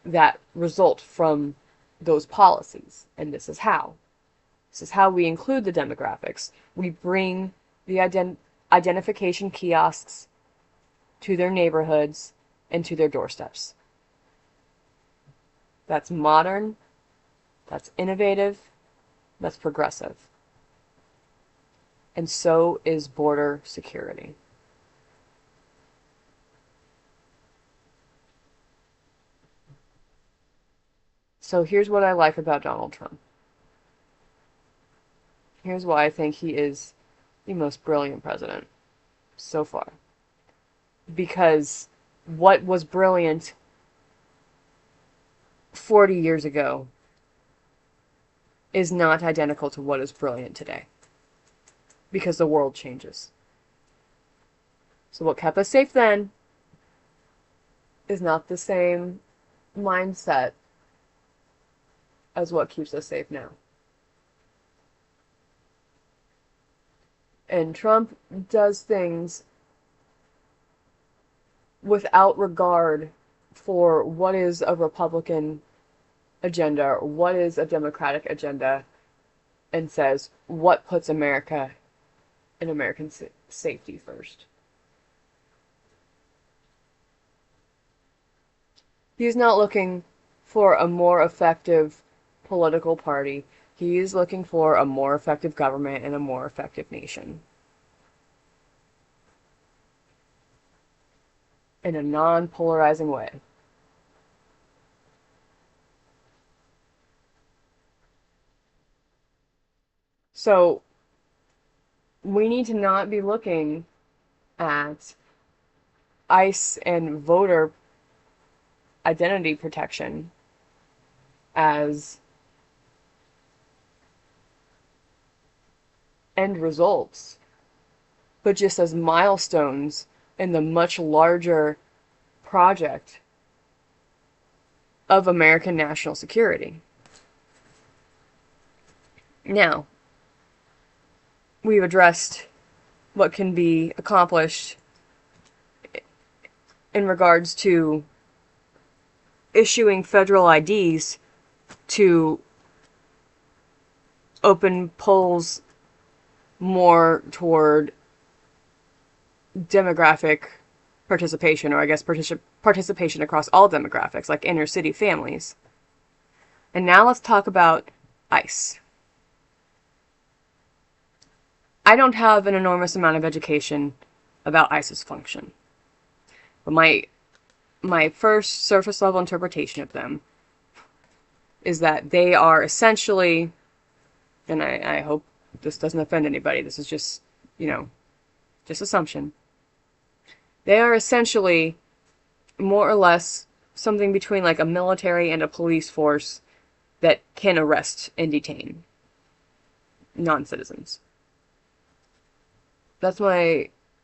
B: that result from those policies? And this is how. This is how we include the demographics. We bring the identification kiosks to their neighborhoods and to their doorsteps. That's modern, that's innovative, that's progressive. And so is border security. So here's what I like about Donald Trump. Here's why I think he is the most brilliant president so far. Because what was brilliant 40 years ago is not identical to what is brilliant today. Because the world changes. So what kept us safe then is not the same mindset as what keeps us safe now. And Trump does things without regard for what is a Republican agenda or what is a Democratic agenda, and says what puts America and American safety first. He's not looking for a more effective political party. He is looking for a more effective government and a more effective nation. In a non-polarizing way. So, we need to not be looking at ICE and voter identity protection as end results, but just as milestones in the much larger project of American national security. Now, we've addressed what can be accomplished in regards to issuing federal IDs to open polls more toward demographic participation, or I guess participation across all demographics, like inner city families. And now let's talk about ICE. I don't have an enormous amount of education about ICE's function, but my first surface level interpretation of them is that they are essentially, and I hope this doesn't offend anybody, this is just, just assumption. They are essentially more or less something between like a military and a police force that can arrest and detain non-citizens. That's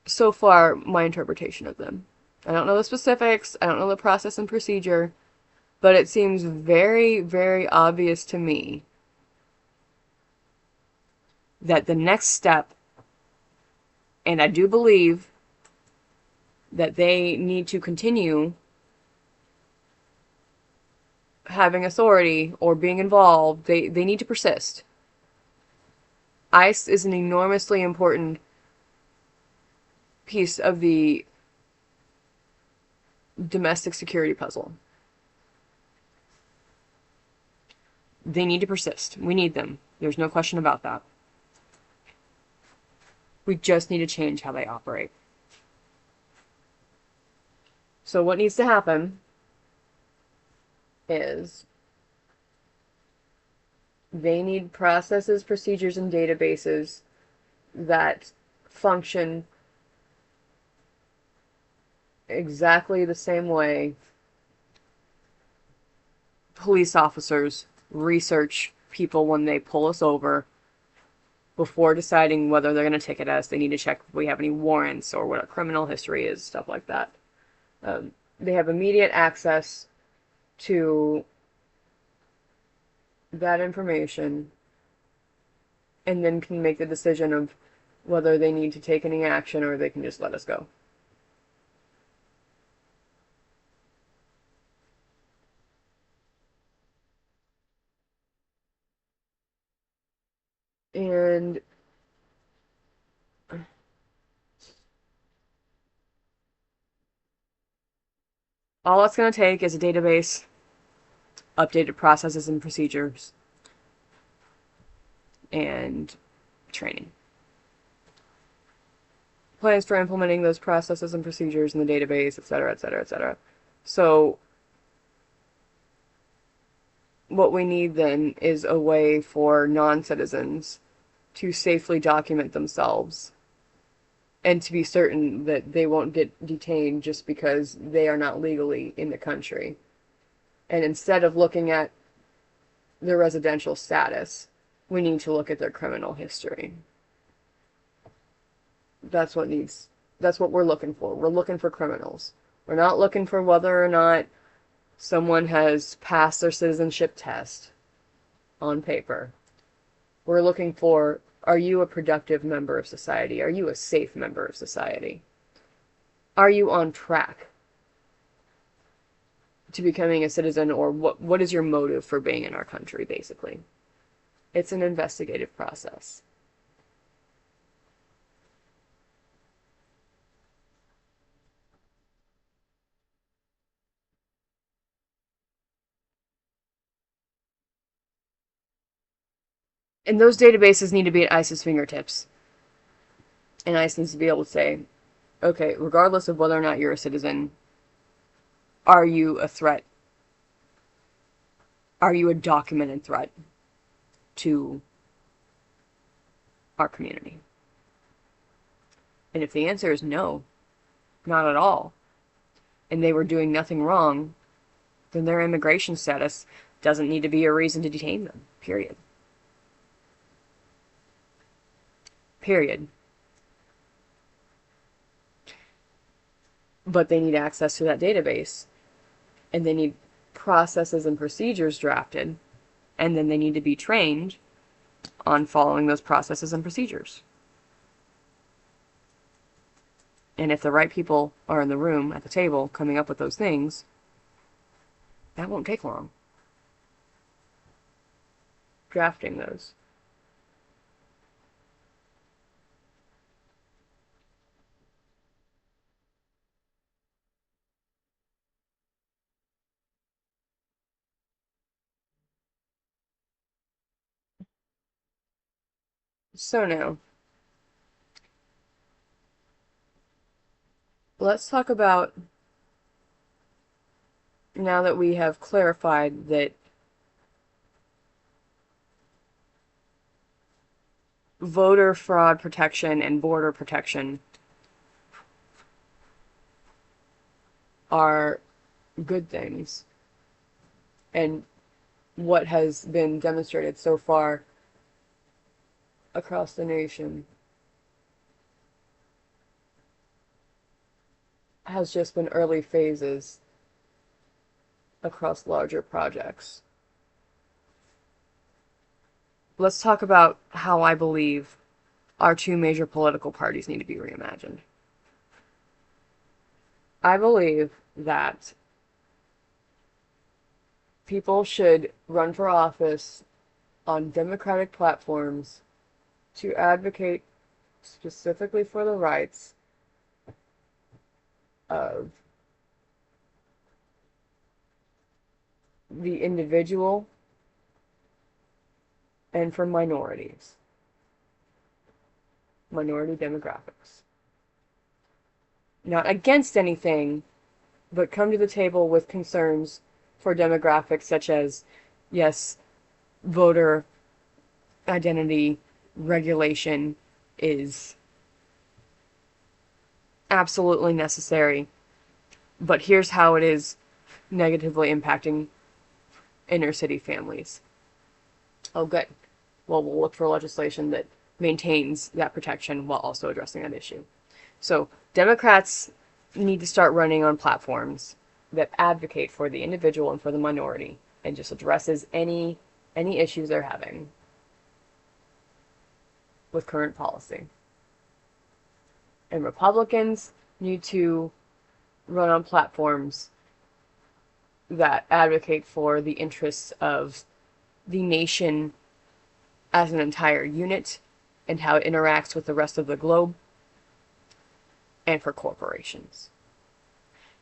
B: so far, my interpretation of them. I don't know the specifics, I don't know the process and procedure, but it seems very, very obvious to me that the next step, and I do believe that they need to continue having authority or being involved, they need to persist. ICE is an enormously important piece of the domestic security puzzle. They need to persist. We need them. There's no question about that. We just need to change how they operate. So what needs to happen is they need processes, procedures, and databases that function exactly the same way police officers research people when they pull us over. Before deciding whether they're going to ticket us, they need to check if we have any warrants or what our criminal history is, stuff like that. They have immediate access to that information and then can make the decision of whether they need to take any action or they can just let us go. And all it's going to take is a database, updated processes and procedures, and training. Plans for implementing those processes and procedures in the database, etc., etc., etc. So what we need then is a way for non-citizens to safely document themselves and to be certain that they won't get detained just because they are not legally in the country. And instead of looking at their residential status, we need to look at their criminal history. That's what we're looking for. We're looking for criminals. We're not looking for whether or not someone has passed their citizenship test on paper. We're looking for, are you a productive member of society? Are you a safe member of society? Are you on track to becoming a citizen, or what is your motive for being in our country, basically? It's an investigative process. And those databases need to be at ICE's fingertips. And ICE needs to be able to say, okay, regardless of whether or not you're a citizen, are you a threat? Are you a documented threat to our community? And if the answer is no, not at all, and they were doing nothing wrong, then their immigration status doesn't need to be a reason to detain them. Period. Period. But they need access to that database, and they need processes and procedures drafted, and then they need to be trained on following those processes and procedures. And if the right people are in the room at the table coming up with those things, that won't take long. Drafting those. So now, let's talk about, now that we have clarified that voter fraud protection and border protection are good things, and what has been demonstrated so far across the nation has just been early phases across larger projects. Let's talk about how I believe our two major political parties need to be reimagined. I believe that people should run for office on democratic platforms to advocate specifically for the rights of the individual and for minorities, minority demographics. Not against anything, but come to the table with concerns for demographics such as, yes, voter identity regulation is absolutely necessary, but here's how it is negatively impacting inner city families. Oh, good. Well, we'll look for legislation that maintains that protection while also addressing that issue. So Democrats need to start running on platforms that advocate for the individual and for the minority and just addresses any
A: any issues they're having with current policy. And Republicans need to run on platforms that advocate for the interests of the nation as an entire unit and how it interacts with the rest of the globe, and for corporations.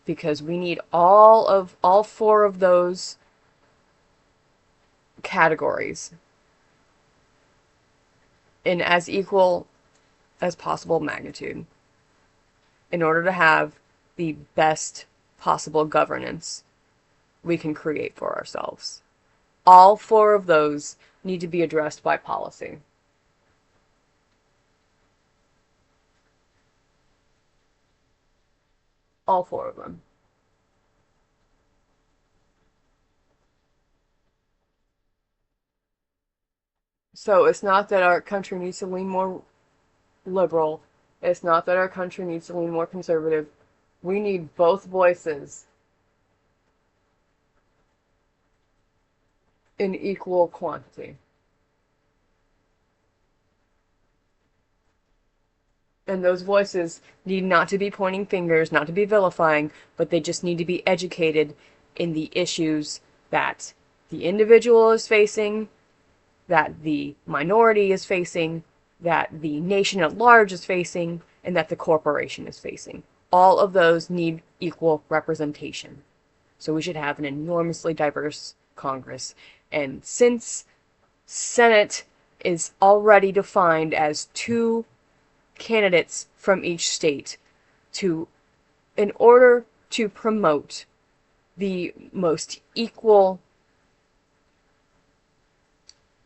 A: Because we need all four of those categories in as equal as possible magnitude in order to have the best possible governance we can create for ourselves. All four of those need to be addressed by policy. All four of them. So it's not that our country needs to lean more liberal. It's not that our country needs to lean more conservative. We need both voices in equal quantity. And those voices need not to be pointing fingers, not to be vilifying, but they just need to be educated in the issues that the individual is facing, that the minority is facing, that the nation at large is facing, and that the corporation is facing. All of those need equal representation. So we should have an enormously diverse Congress. And since Senate is already defined as 2 candidates from each state, in order to promote the most equally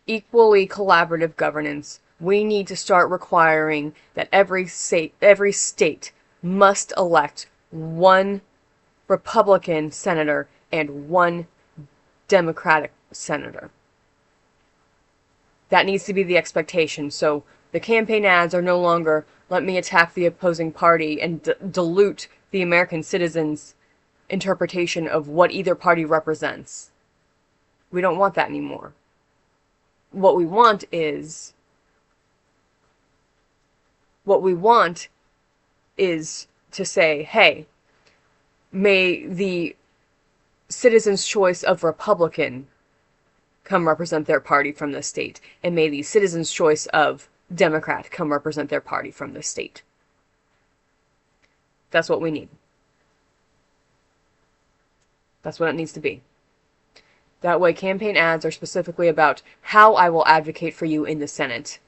A: collaborative governance, we need to start requiring that every state must elect 1 Republican senator and 1 Democratic senator. That needs to be the expectation. So the campaign ads are no longer, let me attack the opposing party and dilute the American citizens' interpretation of what either party represents. We don't want that anymore. What we want is to say, hey, may the citizens' choice of Republican come represent their party from the state, and may the citizens' choice of Democrat come represent their party from the state. That's what we need. That's what it needs to be. That way, campaign ads are specifically about how I will advocate for you in the Senate,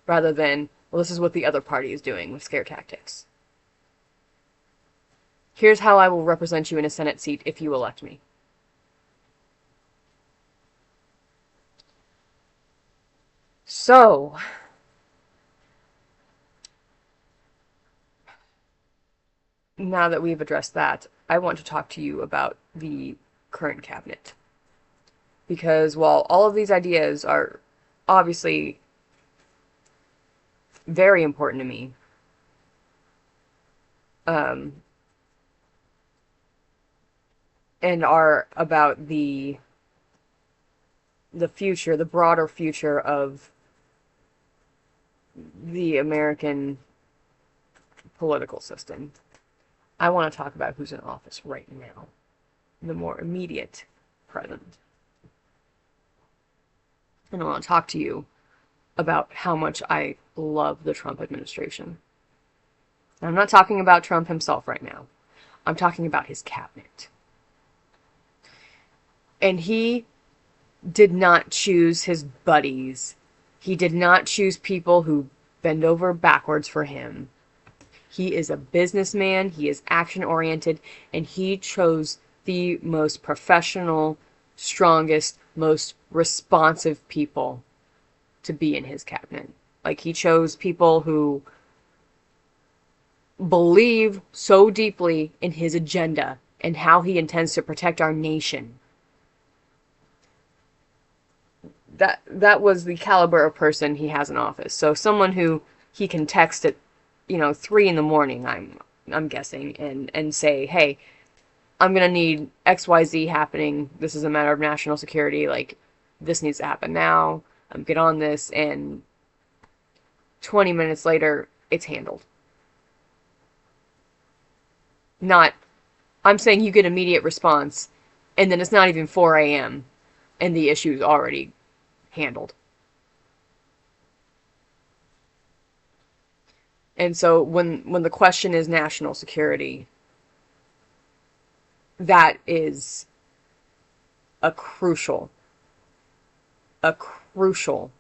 A: rather than, well, this is what the other party is doing with scare tactics. Here's how I will represent you in a Senate seat if you elect me. So, now that we've addressed that, I want to talk to you about the current cabinet. Because while all of these ideas are obviously very important to me, and are about the future, the broader future of the American political system, I want to talk about who's in office right now, the more immediate present. And I want to talk to you about how much I love the Trump administration. And I'm not talking about Trump himself right now. I'm talking about his cabinet. And he did not choose his buddies. He did not choose people who bend over backwards for him. He is a businessman, he is action-oriented, and he chose the most professional, strongest, most responsive people to be in his cabinet. Like, he chose people who believe so deeply in his agenda and how he intends to protect our nation. That was the caliber of person he has in office. So someone who he can text at 3 a.m, I'm guessing, and say, hey, I'm gonna need XYZ happening. This is a matter of national security. Like,
B: this needs to happen now, get on this, and 20 minutes later, it's handled. Not, I'm saying you get immediate response, and then it's not even 4 a.m., and the issue is already handled. And so when the question is national security, that is a crucial, crucial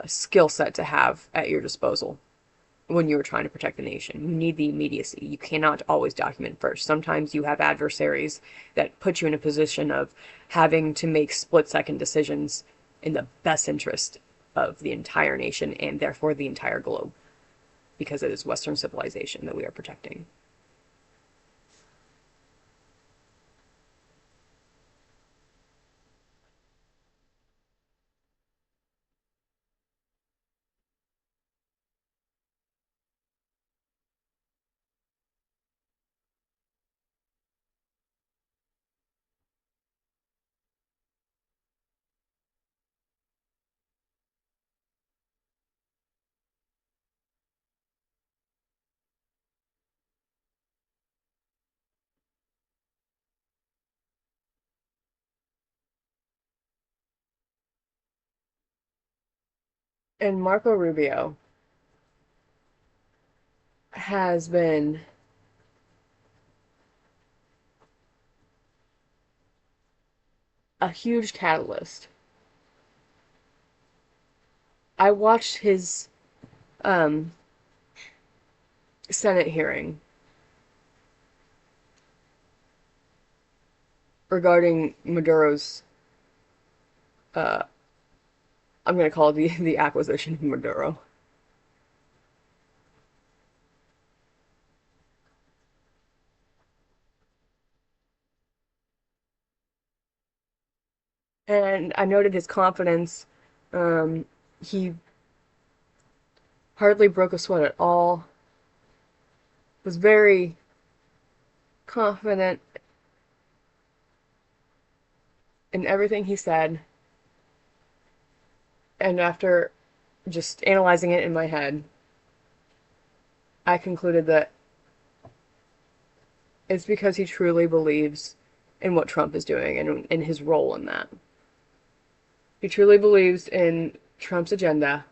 B: skill set to have at your disposal when you're trying to protect the nation. You need the immediacy. You cannot always document first. Sometimes you have adversaries that put you in a position of having to make split-second decisions in the best interest of the entire nation and therefore the entire globe, because it is Western civilization that we are protecting. And Marco Rubio has been a huge catalyst. I watched his um, Senate hearing regarding Maduro's, uh, I'm going to call it the acquisition of Maduro. And I noted his confidence. He hardly broke a sweat at all, was very confident in everything he said. And after just analyzing it in my head, I concluded that it's because he truly believes in what Trump is doing and in his role in that. He truly believes in Trump's agenda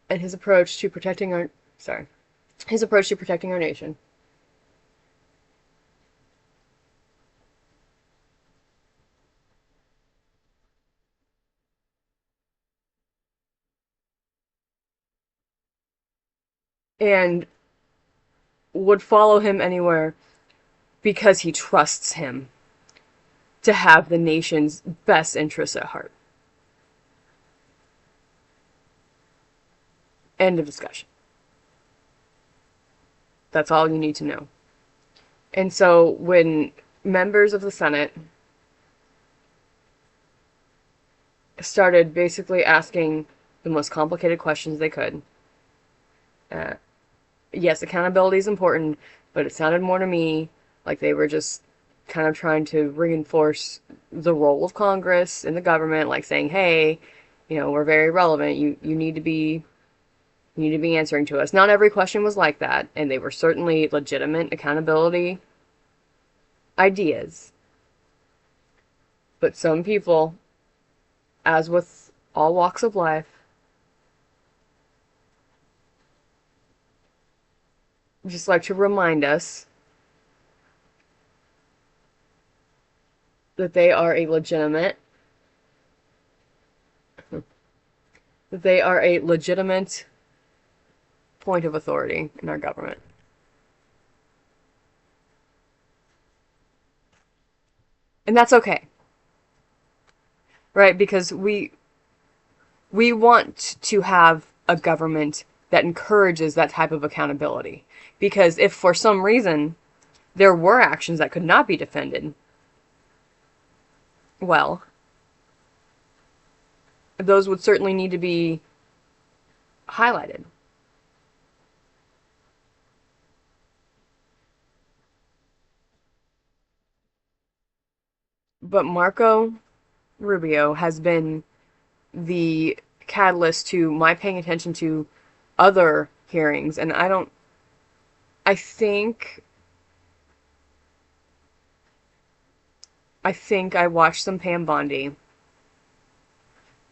B: and his approach to protecting our his approach to protecting our nation. And would follow him anywhere because he trusts him to have the nation's best interests at heart. End of discussion. That's all you need to know. And so when members of the Senate started basically asking the most complicated questions they could, uh, yes, accountability is important, but it sounded more to me like they were just kind of trying to reinforce the role of Congress and the government, like saying, hey, we're very relevant. You need to be answering to us. Not every question was like that, and they were certainly legitimate accountability ideas. But some people, as with all walks of life, just like to remind us that they are a legitimate point of authority in our government. And that's okay. Right? Because we want to have a government that encourages that type of accountability. Because if for some reason there were actions that could not be defended, well, those would certainly need to be highlighted. But Marco Rubio has been the catalyst to my paying attention to other hearings, and I think I think I watched some Pam Bondi.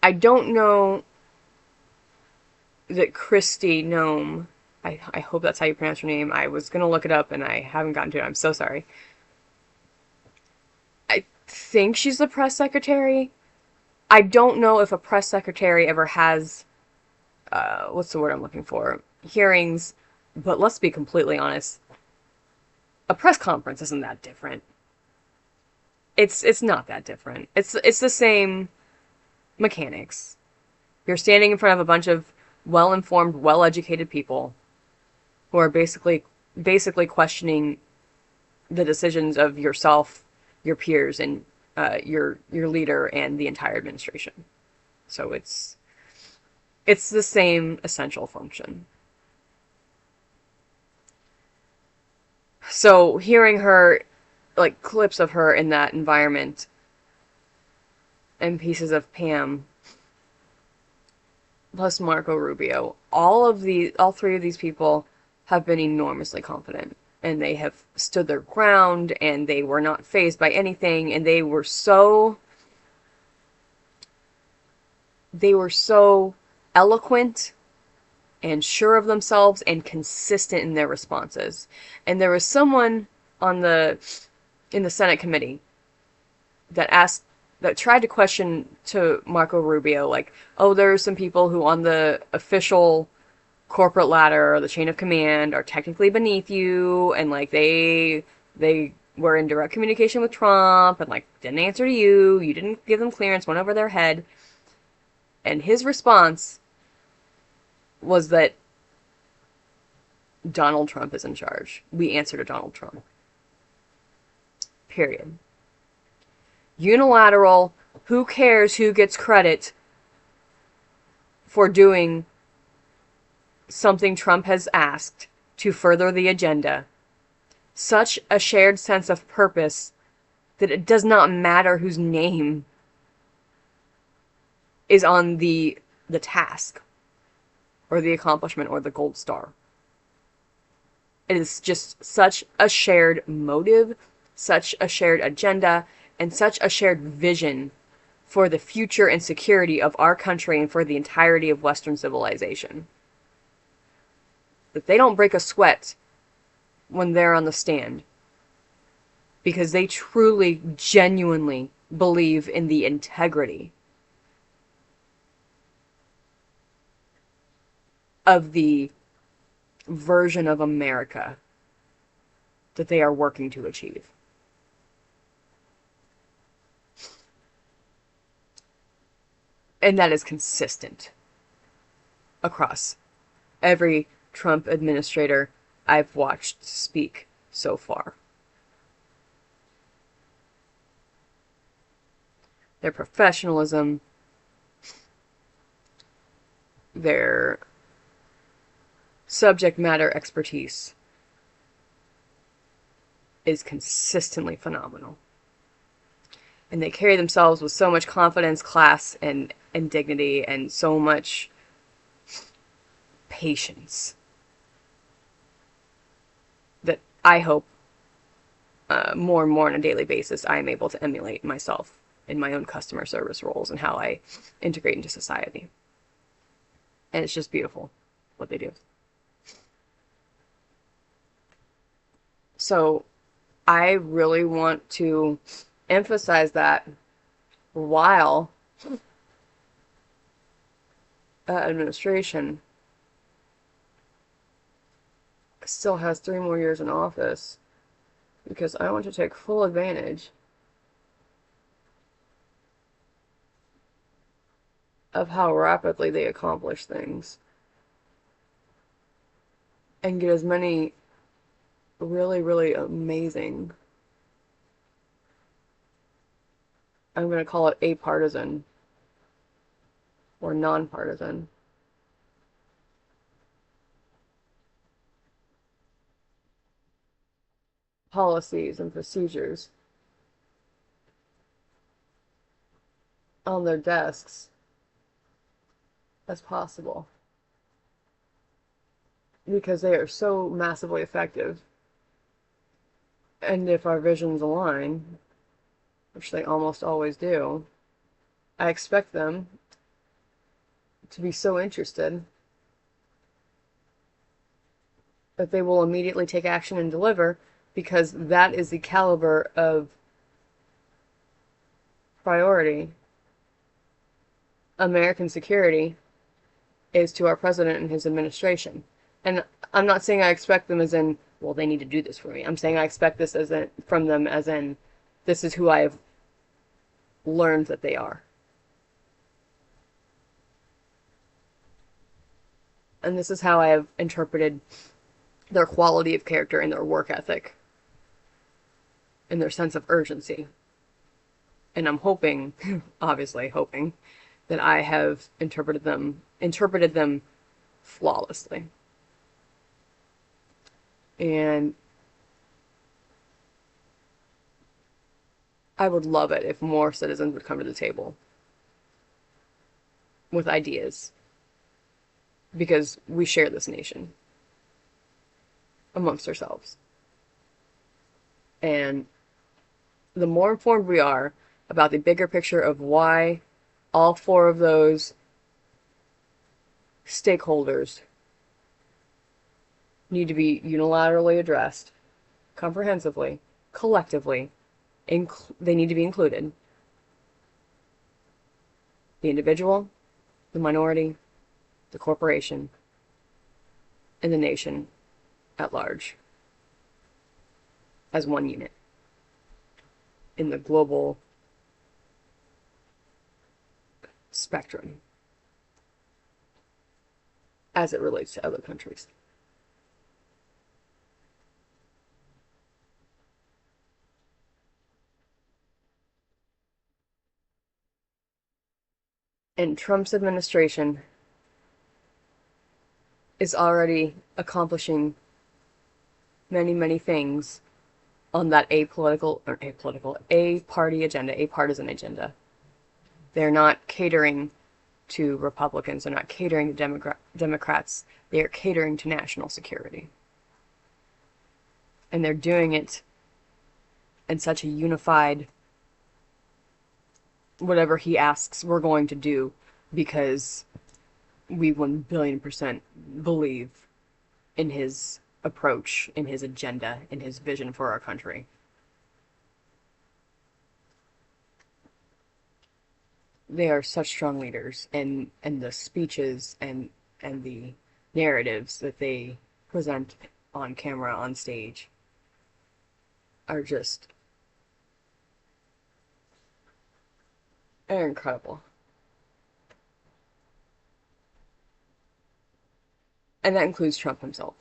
B: I don't know that Kristi Noem, I hope that's how you pronounce her name. I was gonna look it up and I haven't gotten to it. I'm so sorry. I think she's the press secretary. I don't know if a press secretary ever has what's the word I'm looking for? Hearings, but let's be completely honest. A press conference isn't that different. It's not that different. It's the same mechanics. You're standing in front of a bunch of well-informed, well-educated people who are basically questioning the decisions of yourself, your peers, and your leader and the entire administration. So it's the same essential function. So hearing her, like clips of her in that environment and pieces of Pam plus Marco Rubio, all three of these people have been enormously confident, and they have stood their ground, and they were not fazed by anything, and they were so eloquent and sure of themselves and consistent in their responses. And there was someone on in the Senate committee that tried to question to Marco Rubio, like, oh, there are some people who on the official corporate ladder or the chain of command are technically beneath you, and like they were in direct communication with Trump and like didn't answer to you, you didn't give them clearance, went over their head. And his response was that Donald Trump is in charge. We answer to Donald Trump. Period. Unilateral, who cares who gets credit for doing something Trump has asked to further the agenda. Such a shared sense of purpose that it does not matter whose name is on the task or the accomplishment or the gold star. It is just such a shared motive, such a shared agenda, and such a shared vision for the future and security of our country and for the entirety of Western civilization. That they don't break a sweat when they're on the stand, because they truly, genuinely believe in the integrity of the version of America that they are working to achieve. And that is consistent across every Trump administrator I've watched speak so far. Their professionalism, their subject matter expertise is consistently phenomenal. And they carry themselves with so much confidence, class, and dignity, and so much patience that I hope more and more on a daily basis I am able to emulate myself in my own customer service roles and how I integrate into society. And it's just beautiful what they do. So I really want to emphasize that while administration still has 3 more years in office, because I want to take full advantage of how rapidly they accomplish things and get as many really, really amazing, I'm going to call it apartisan or nonpartisan policies and procedures on their desks as possible because they are so massively effective. And if our visions align, which they almost always do, I expect them to be so interested that they will immediately take action and deliver because that is the caliber of priority American security is to our president and his administration. And I'm not saying I expect them as in, well, they need to do this for me. I'm saying I expect this as in, from them as in, this is who I have learned that they are. And this is how I have interpreted their quality of character and their work ethic and their sense of urgency. And I'm hoping, obviously hoping, that I have interpreted them flawlessly. And I would love it if more citizens would come to the table with ideas because we share this nation amongst ourselves. And the more informed we are about the bigger picture of why all four of those stakeholders need to be unilaterally addressed, comprehensively, collectively, they need to be included. The individual, the minority, the corporation, and the nation at large as one unit in the global spectrum as it relates to other countries. And Trump's administration is already accomplishing many, many things on that a-party agenda, a-partisan agenda. They're not catering to Republicans. They're not catering to Democrats. They are catering to national security. And they're doing it in such a unified, whatever he asks, we're going to do because we 1,000,000,000% believe in his approach, in his agenda, in his vision for our country. They are such strong leaders, and the speeches and the narratives that they present on camera, on stage, are just are incredible. And that includes Trump himself.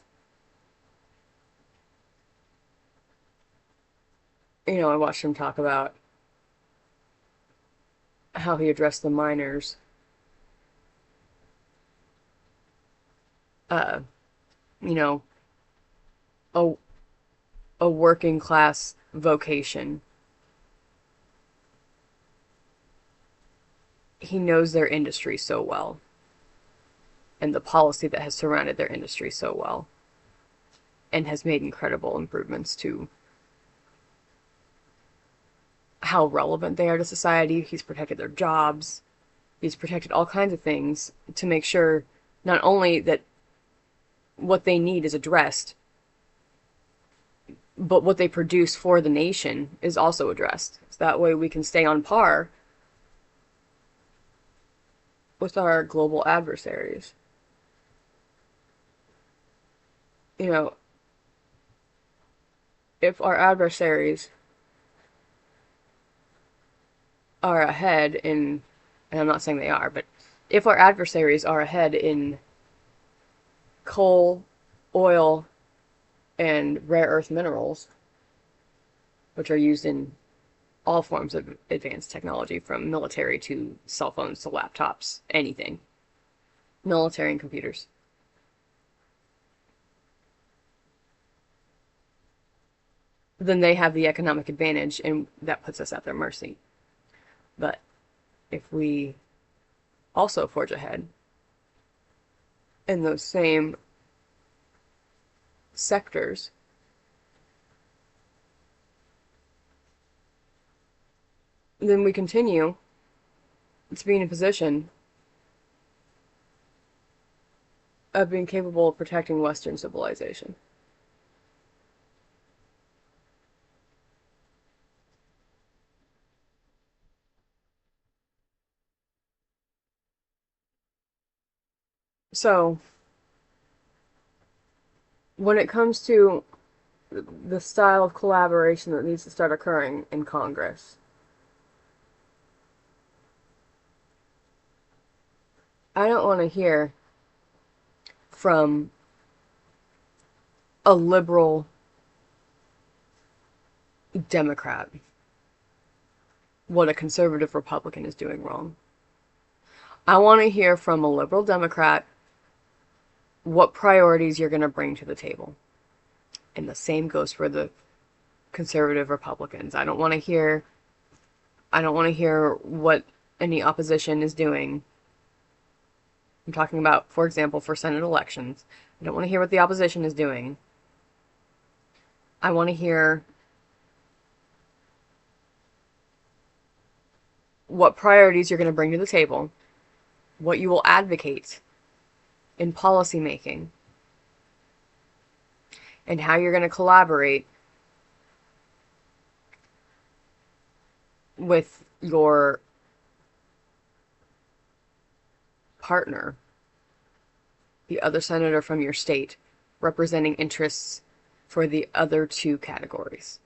B: You know, I watched him talk about how he addressed the miners. Uh, you know, a working class vocation. He knows their industry so well, and the policy that has surrounded their industry so well, and has made incredible improvements to how relevant they are to society. He's protected their jobs. He's protected all kinds of things to make sure not only that what they need is addressed, but what they produce for the nation is also addressed. So that way we can stay on par with our global adversaries. You know, if our adversaries are ahead in, and I'm not saying they are, but if our adversaries are ahead in coal, oil, and rare earth minerals, which are used in all forms of advanced technology, from military to cell phones to laptops, anything. Military and computers. Then they have the economic advantage, and that puts us at their mercy. But if we also forge ahead in those same sectors, then we continue to be in a position of being capable of protecting Western civilization. So, when it comes to the style of collaboration that needs to start occurring in Congress, I don't want to hear from a liberal Democrat what a conservative Republican is doing wrong. I want to hear from a liberal Democrat what priorities you're going to bring to the table. And the same goes for the conservative Republicans. I don't want to hear what any opposition is doing. I'm talking about, for example, for Senate elections. I don't want to hear what the opposition is doing. I want to hear what priorities you're going to bring to the table, what you will advocate in policy making, and how you're going to collaborate with your partner, the other senator from your state, representing interests for the other two categories.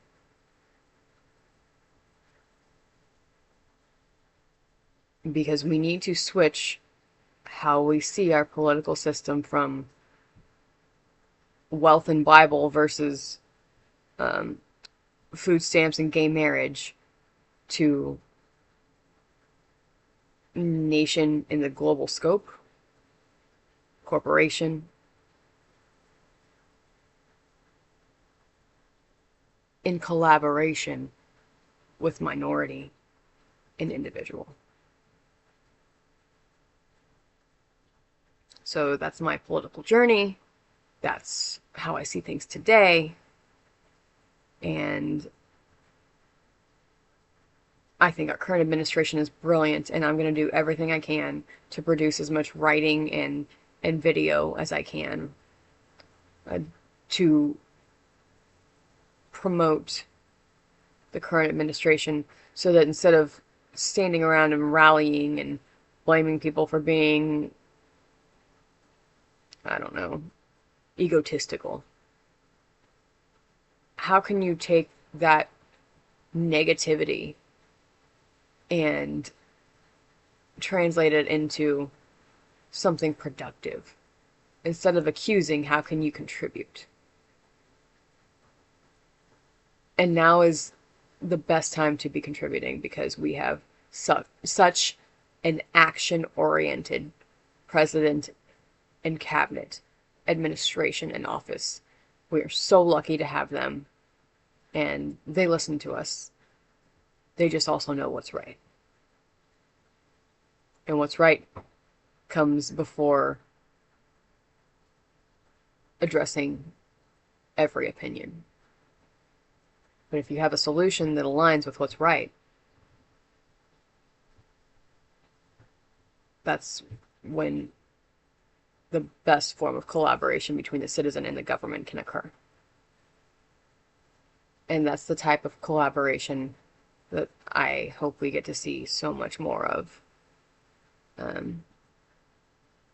B: Because we need to switch how we see our political system from wealth and Bible versus food stamps and gay marriage to nation in the global scope, corporation, in collaboration with minority and individual. So that's my political journey. That's how I see things today. And I think our current administration is brilliant, and I'm going to do everything I can to produce as much writing and video as I can to promote the current administration, so that instead of standing around and rallying and blaming people for being, I don't know, egotistical, how can you take that negativity and translate it into something productive? Instead of accusing, how can you contribute? And now is the best time to be contributing, because we have such an action-oriented president and cabinet, administration, and office. We are so lucky to have them, and they listen to us. They just also know what's right. And what's right comes before addressing every opinion. But if you have a solution that aligns with what's right, that's when the best form of collaboration between the citizen and the government can occur. And that's the type of collaboration that I hope we get to see so much more of.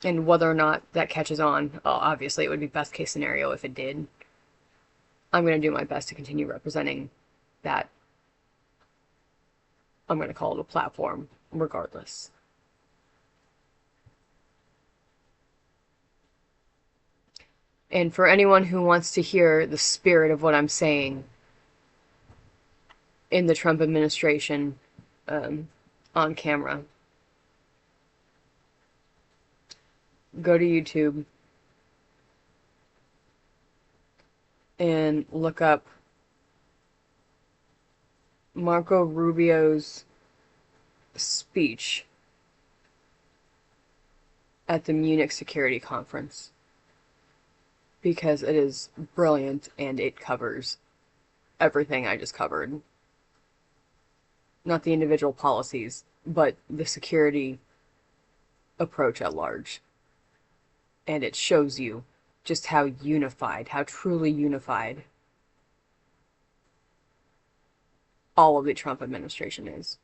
B: And whether or not that catches on, obviously it would be best case scenario if it did. I'm going to do my best to continue representing that, I'm going to call it a platform, regardless. And for anyone who wants to hear the spirit of what I'm saying in the Trump administration on camera, go to YouTube and look up Marco Rubio's speech at the Munich Security Conference because it is brilliant and it covers everything I just covered. Not the individual policies, but the security approach at large. And it shows you just how unified, how truly unified all of the Trump administration is.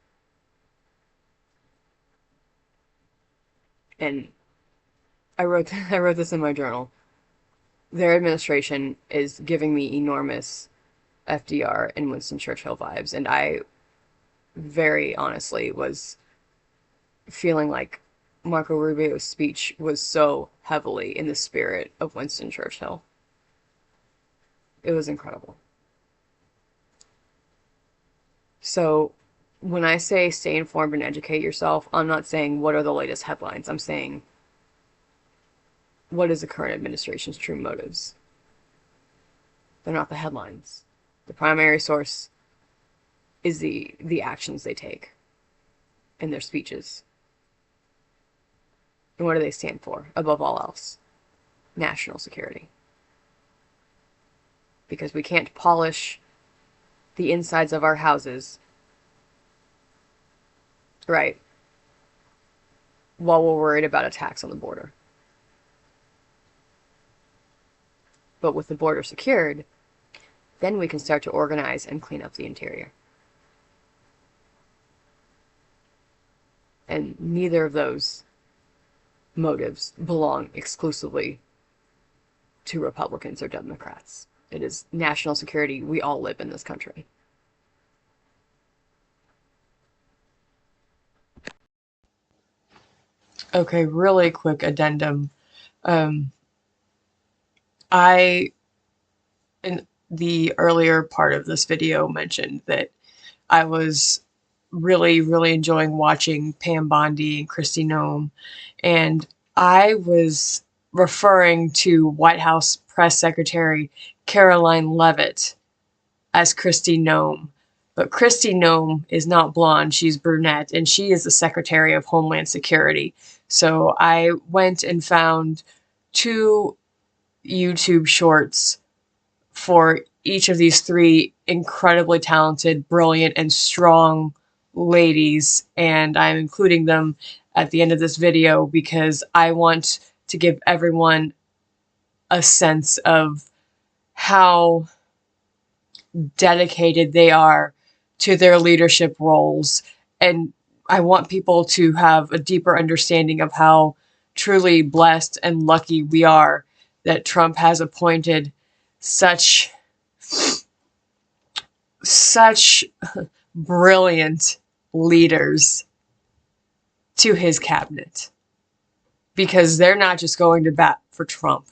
B: And I wrote this in my journal. Their administration is giving me enormous FDR and Winston Churchill vibes, and I very honestly was feeling like Marco Rubio's speech was so heavily in the spirit of Winston Churchill. It was incredible. So when I say stay informed and educate yourself, I'm not saying what are the latest headlines. I'm saying what is the current administration's true motives? They're not the headlines. The primary source is the actions they take in their speeches. And what do they stand for, above all else? National security. Because we can't polish the insides of our houses, right, while we're worried about attacks on the border. But with the border secured, then we can start to organize and clean up the interior. And neither of those motives belong exclusively to Republicans or Democrats. It is national security. We all live in this country.
A: Okay, really quick addendum. I, in the earlier part of this video, mentioned that I was really, really enjoying watching Pam Bondi and Kristi Noem. And I was referring to White House Press Secretary Caroline Leavitt as Kristi Noem. But Kristi Noem is not blonde, she's brunette, and she is the Secretary of Homeland Security. So I went and found 2 YouTube shorts for each of these 3 incredibly talented, brilliant, and strong ladies, and I'm including them at the end of this video because I want to give everyone a sense of how dedicated they are to their leadership roles, and I want people to have a deeper understanding of how truly blessed and lucky we are that Trump has appointed such brilliant leaders to his cabinet, because they're not just going to bat for Trump.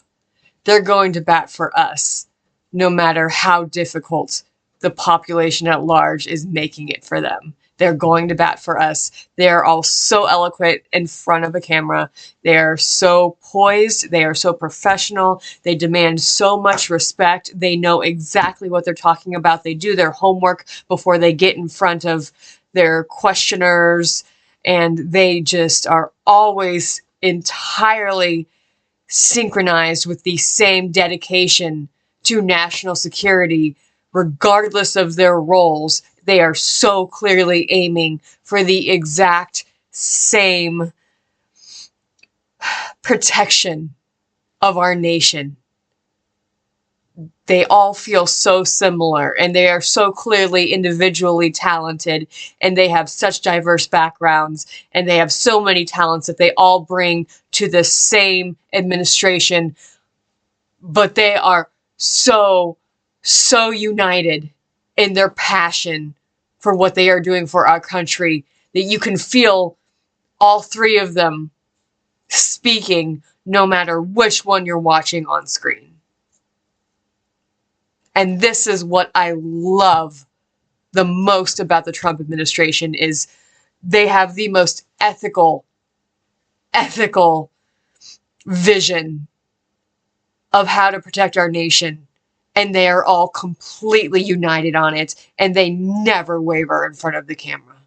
A: They're going to bat for us, no matter how difficult the population at large is making it for them. They're going to bat for us. They're all so eloquent in front of a camera. They're so poised. They are so professional. They demand so much respect. They know exactly what they're talking about. They do their homework before they get in front of their questioners. And they just are always entirely synchronized with the same dedication to national security, regardless of their roles. They are so clearly aiming for the exact same protection of our nation. They all feel so similar, and they are so clearly individually talented, and they have such diverse backgrounds, and they have so many talents that they all bring to the same administration, but they are so united in their passion for what they are doing for our country that you can feel all 3 of them speaking no matter which one you're watching on screen. And this is what I love the most about the Trump administration, is they have the most ethical vision of how to protect our nation. And they are all completely united on it, and they never waver in front of the camera.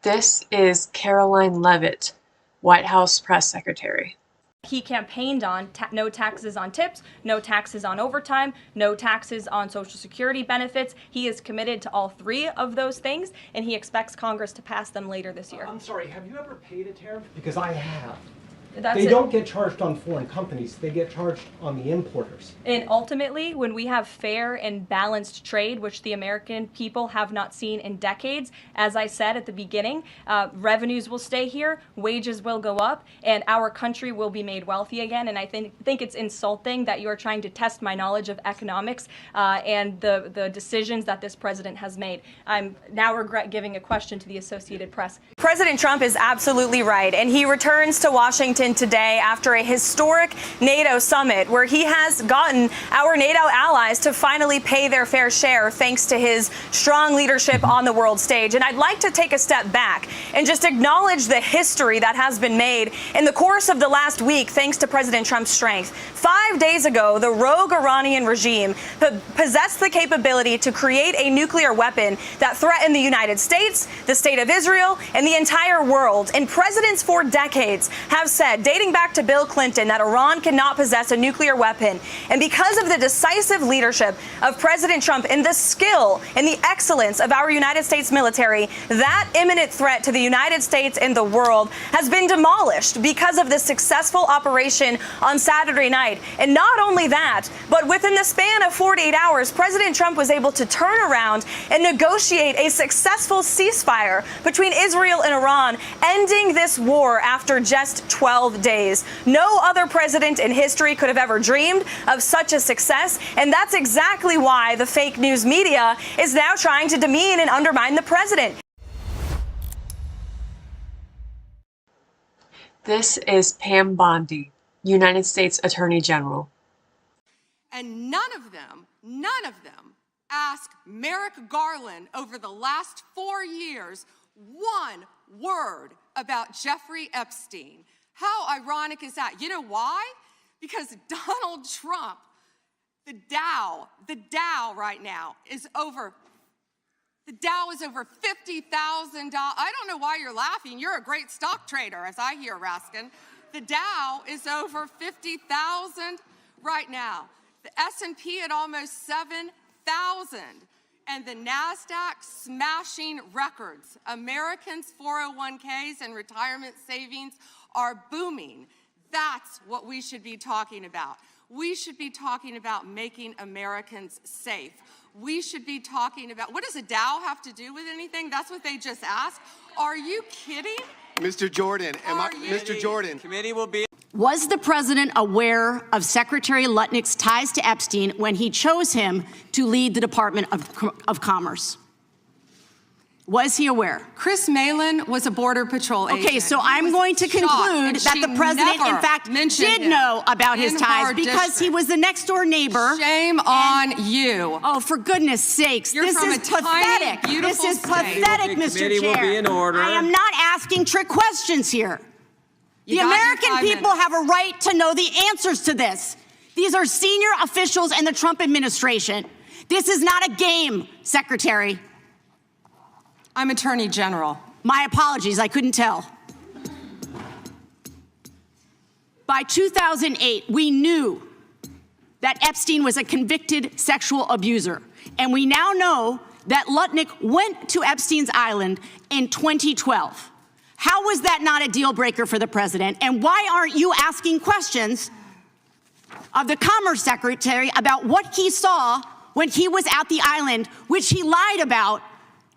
A: This is Caroline Levitt, White House press secretary.
C: He campaigned on no taxes on tips, no taxes on overtime, no taxes on Social Security benefits. He is committed to all three of those things, and he expects Congress to pass them later this year.
D: I'm sorry, have you ever paid a tariff? Because I have.
C: They
D: don't get charged on foreign companies, they get charged on the importers.
C: And ultimately, when we have fair and balanced trade, which the American people have not seen in decades, as I said at the beginning, revenues will stay here, wages will go up, and our country will be made wealthy again. And I think it's insulting that you are trying to test my knowledge of economics and the decisions that this president has made. I'm now regret giving a question to the Associated Press. President Trump is absolutely right, and he returns to Washington today after a historic NATO summit where he has gotten our NATO allies to finally pay their fair share thanks to his strong leadership on the world stage. And I'd like to take a step back and just acknowledge the history that has been made in the course of the last week thanks to President Trump's strength. 5 days ago, the rogue Iranian regime possessed the capability to create a nuclear weapon that threatened the United States, the state of Israel, and the entire world. And presidents for decades have said, dating back to Bill Clinton, that Iran cannot possess a nuclear weapon. And because of the decisive leadership of President Trump and the skill and the excellence of our United States military, that imminent threat to the United States and the world has been demolished because of the successful operation on Saturday night. And not only that, but within the span of 48 hours, President Trump was able to turn around and negotiate a successful ceasefire between Israel and Iran, ending this war after just 12 days. No other president in history could have ever dreamed of such a success, and that's exactly why the fake news media is now trying to demean and undermine the president.
A: This is Pam Bondi, United States Attorney General.
E: And none of them asked Merrick Garland over the last 4 years one word about Jeffrey Epstein. How ironic is that? You know why? Because Donald Trump, the Dow right now is over $50,000. I don't know why you're laughing. You're a great stock trader, as I hear, Raskin. The Dow is over 50,000 right now. The S&P at almost 7,000. And the NASDAQ smashing records. Americans' 401ks and retirement savings are booming. That's what we should be talking about. We should be talking about making Americans safe. We should be talking about, what does a Dow have to do with anything? That's what they just asked. Are you kidding?
F: Mr. Jordan, Mr. Jordan.
G: Committee will be.
H: Was the president aware of Secretary Lutnick's ties to Epstein when he chose him to lead the Department of Commerce? Was he aware?
E: Chris Malin was a Border Patrol agent.
H: Okay, so I'm going to conclude that the president, in fact, did know about his ties because he was the next door neighbor.
E: Shame on you.
H: Oh, for goodness sakes.
E: You're
H: this
E: from
H: is
E: a tiny,
H: pathetic.
E: beautiful
H: This is
E: state.
H: pathetic, Mr.
G: Committee
H: Chair.
G: will be in order.
H: I am not asking trick questions here.
E: You
H: The
E: got your
H: American
E: 5
H: people
E: minutes.
H: have a right to know the answers to this. These are senior officials in the Trump administration. This is not a game, Secretary.
E: I'm Attorney General.
H: My apologies, I couldn't tell. By 2008, we knew that Epstein was a convicted sexual abuser. And we now know that Lutnick went to Epstein's Island in 2012. How was that not a deal breaker for the president? And why aren't you asking questions of the Commerce Secretary about what he saw when he was at the island, which he lied about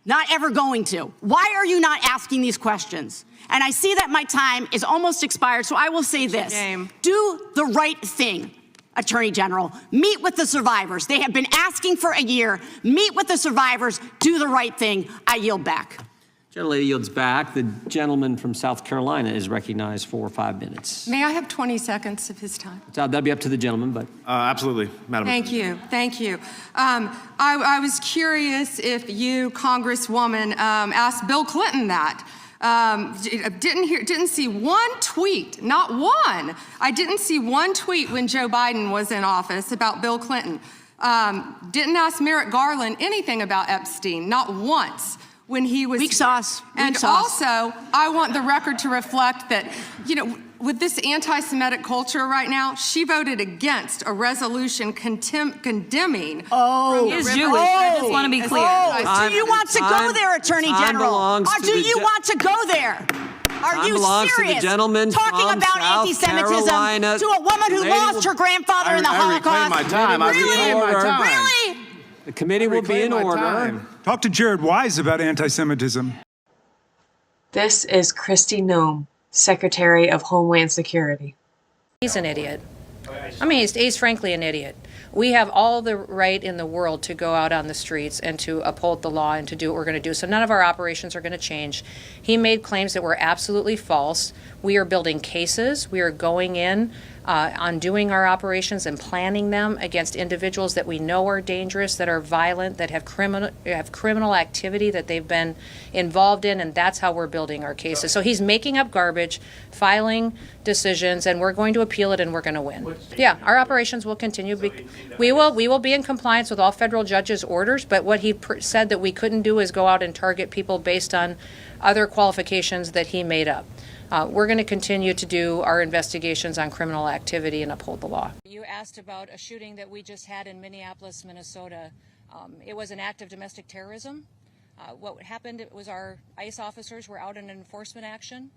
H: not ever going to? Why are you not asking these questions? And I see that my time is almost expired, so I will say this. Do the right thing, Attorney General. Meet with the survivors. They have been asking for a year. Meet with the survivors. Do the right thing. I yield back.
G: Gentlelady yields back. The gentleman from South Carolina is recognized for 5 minutes.
E: May I have 20 seconds of his time?
G: So that'll be up to the gentleman, but.
F: Absolutely, Madam
E: Thank you. Thank you. I was curious if you, Congresswoman, asked Bill Clinton that. Didn't see one tweet, not one. I didn't see one tweet when Joe Biden was in office about Bill Clinton. Didn't ask Merrick Garland anything about Epstein, not once. when he was
H: Weak
E: here.
H: sauce. Weak
E: And
H: sauce.
E: also, I want the record to reflect that, with this anti-Semitic culture right now, she voted against a resolution condemning.
H: Oh,
E: from
C: He is
E: the
C: Jewish.
E: river
C: I just want to be
E: as
C: clear.
E: anti-Semitic.
H: do you want to go there, Attorney
G: time
H: General?
G: belongs
H: Or
G: to
H: do
G: the
H: you
G: gen-
H: want to go there? Are
G: Time
H: you
G: belongs to the
H: serious?
G: gentleman
H: Talking
G: from
H: about
G: South
H: anti-Semitism
G: Carolina.
H: to a woman who
G: Lady
H: lost
G: will-
H: her grandfather in the
F: I reclaim
H: Holocaust?
F: my time. I
H: Really?
F: reclaim my time.
H: Really?
G: The committee will be in
F: Reclaim my
G: order.
F: time.
I: Talk to Jared Wise about anti-Semitism.
A: This is Kristi Noem, Secretary of Homeland Security.
J: He's an idiot. I mean, he's frankly an idiot. We have all the right in the world to go out on the streets and to uphold the law and to do what we're going to do. So none of our operations are going to change. He made claims that were absolutely false. We are building cases. We are going in on doing our operations and planning them against individuals that we know are dangerous, that are violent, that have criminal activity that they've been involved in, and that's how we're building our cases. So he's making up garbage, filing decisions, and we're going to appeal it and we're going to win. Yeah, our operations will continue. We will be in compliance with all federal judges' orders, but what he said that we couldn't do is go out and target people based on other qualifications that he made up. We're going to continue to do our investigations on criminal activity and uphold the law. You asked about a shooting that we just had in Minneapolis, Minnesota. It was an act of domestic terrorism. What happened was our ICE officers were out in an enforcement action.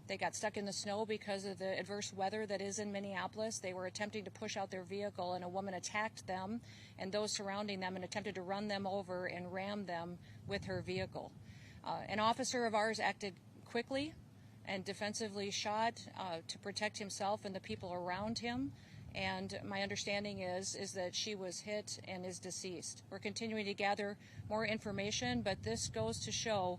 J: They got stuck in the snow because of the adverse weather that is in Minneapolis. They were attempting to push out their vehicle, and a woman attacked them and those surrounding them and attempted to run them over and ram them with her vehicle. An officer of ours acted quickly and defensively shot to protect himself and the people around him. And my understanding is that she was hit and is deceased. We're continuing to gather more information, but this goes to show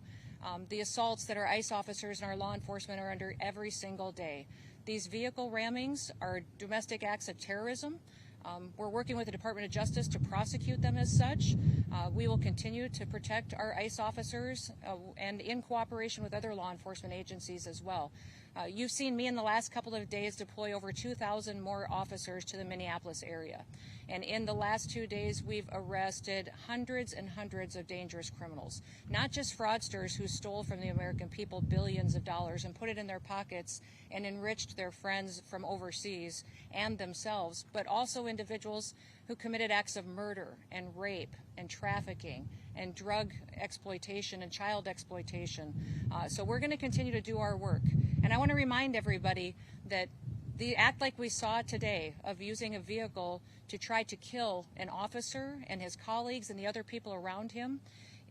J: the assaults that our ICE officers and our law enforcement are under every single day. These vehicle rammings are domestic acts of terrorism. We're working with the Department of Justice to prosecute them as such. We will continue to protect our ICE officers and in cooperation with other law enforcement agencies as well. You've seen me in the last couple of days deploy over 2,000 more officers to the Minneapolis area. And in the last 2 days, we've arrested hundreds and hundreds of dangerous criminals, not just fraudsters who stole from the American people billions of dollars and put it in their pockets and enriched their friends from overseas and themselves, but also individuals who committed acts of murder and rape and trafficking and drug exploitation and child exploitation. So we're going to continue to do our work. And I want to remind everybody that the act like we saw today of using a vehicle to try to kill an officer and his colleagues and the other people around him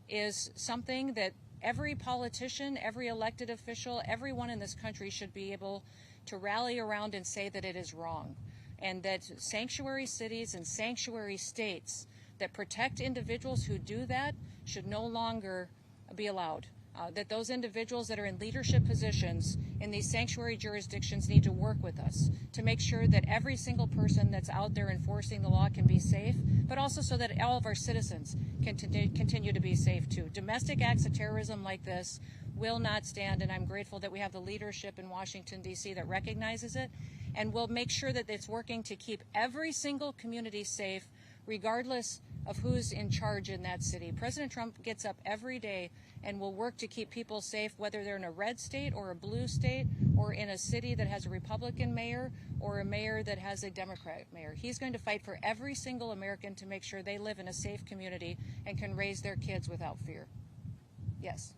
J: is something that every politician, every elected official, everyone in this country should be able to rally around and say that it is wrong. And that sanctuary cities and sanctuary states that protect individuals who do that should no longer be allowed. That those individuals that are in leadership positions in these sanctuary jurisdictions need to work with us to make sure that every single person that's out there enforcing the law can be safe, but also so that all of our citizens can continue to be safe too. Domestic acts of terrorism like this will not stand, and I'm grateful that we have the leadership in Washington, D.C. that recognizes it, and will make sure that it's working to keep every single community safe, regardless of who's in charge in that city. President Trump gets up every day and will work to keep people safe, whether they're in a red state or a blue state or in a city that has a Republican mayor or a mayor that has a Democratic mayor. He's going to fight for every single American to make sure they live in a safe community and can raise their kids without fear. Yes.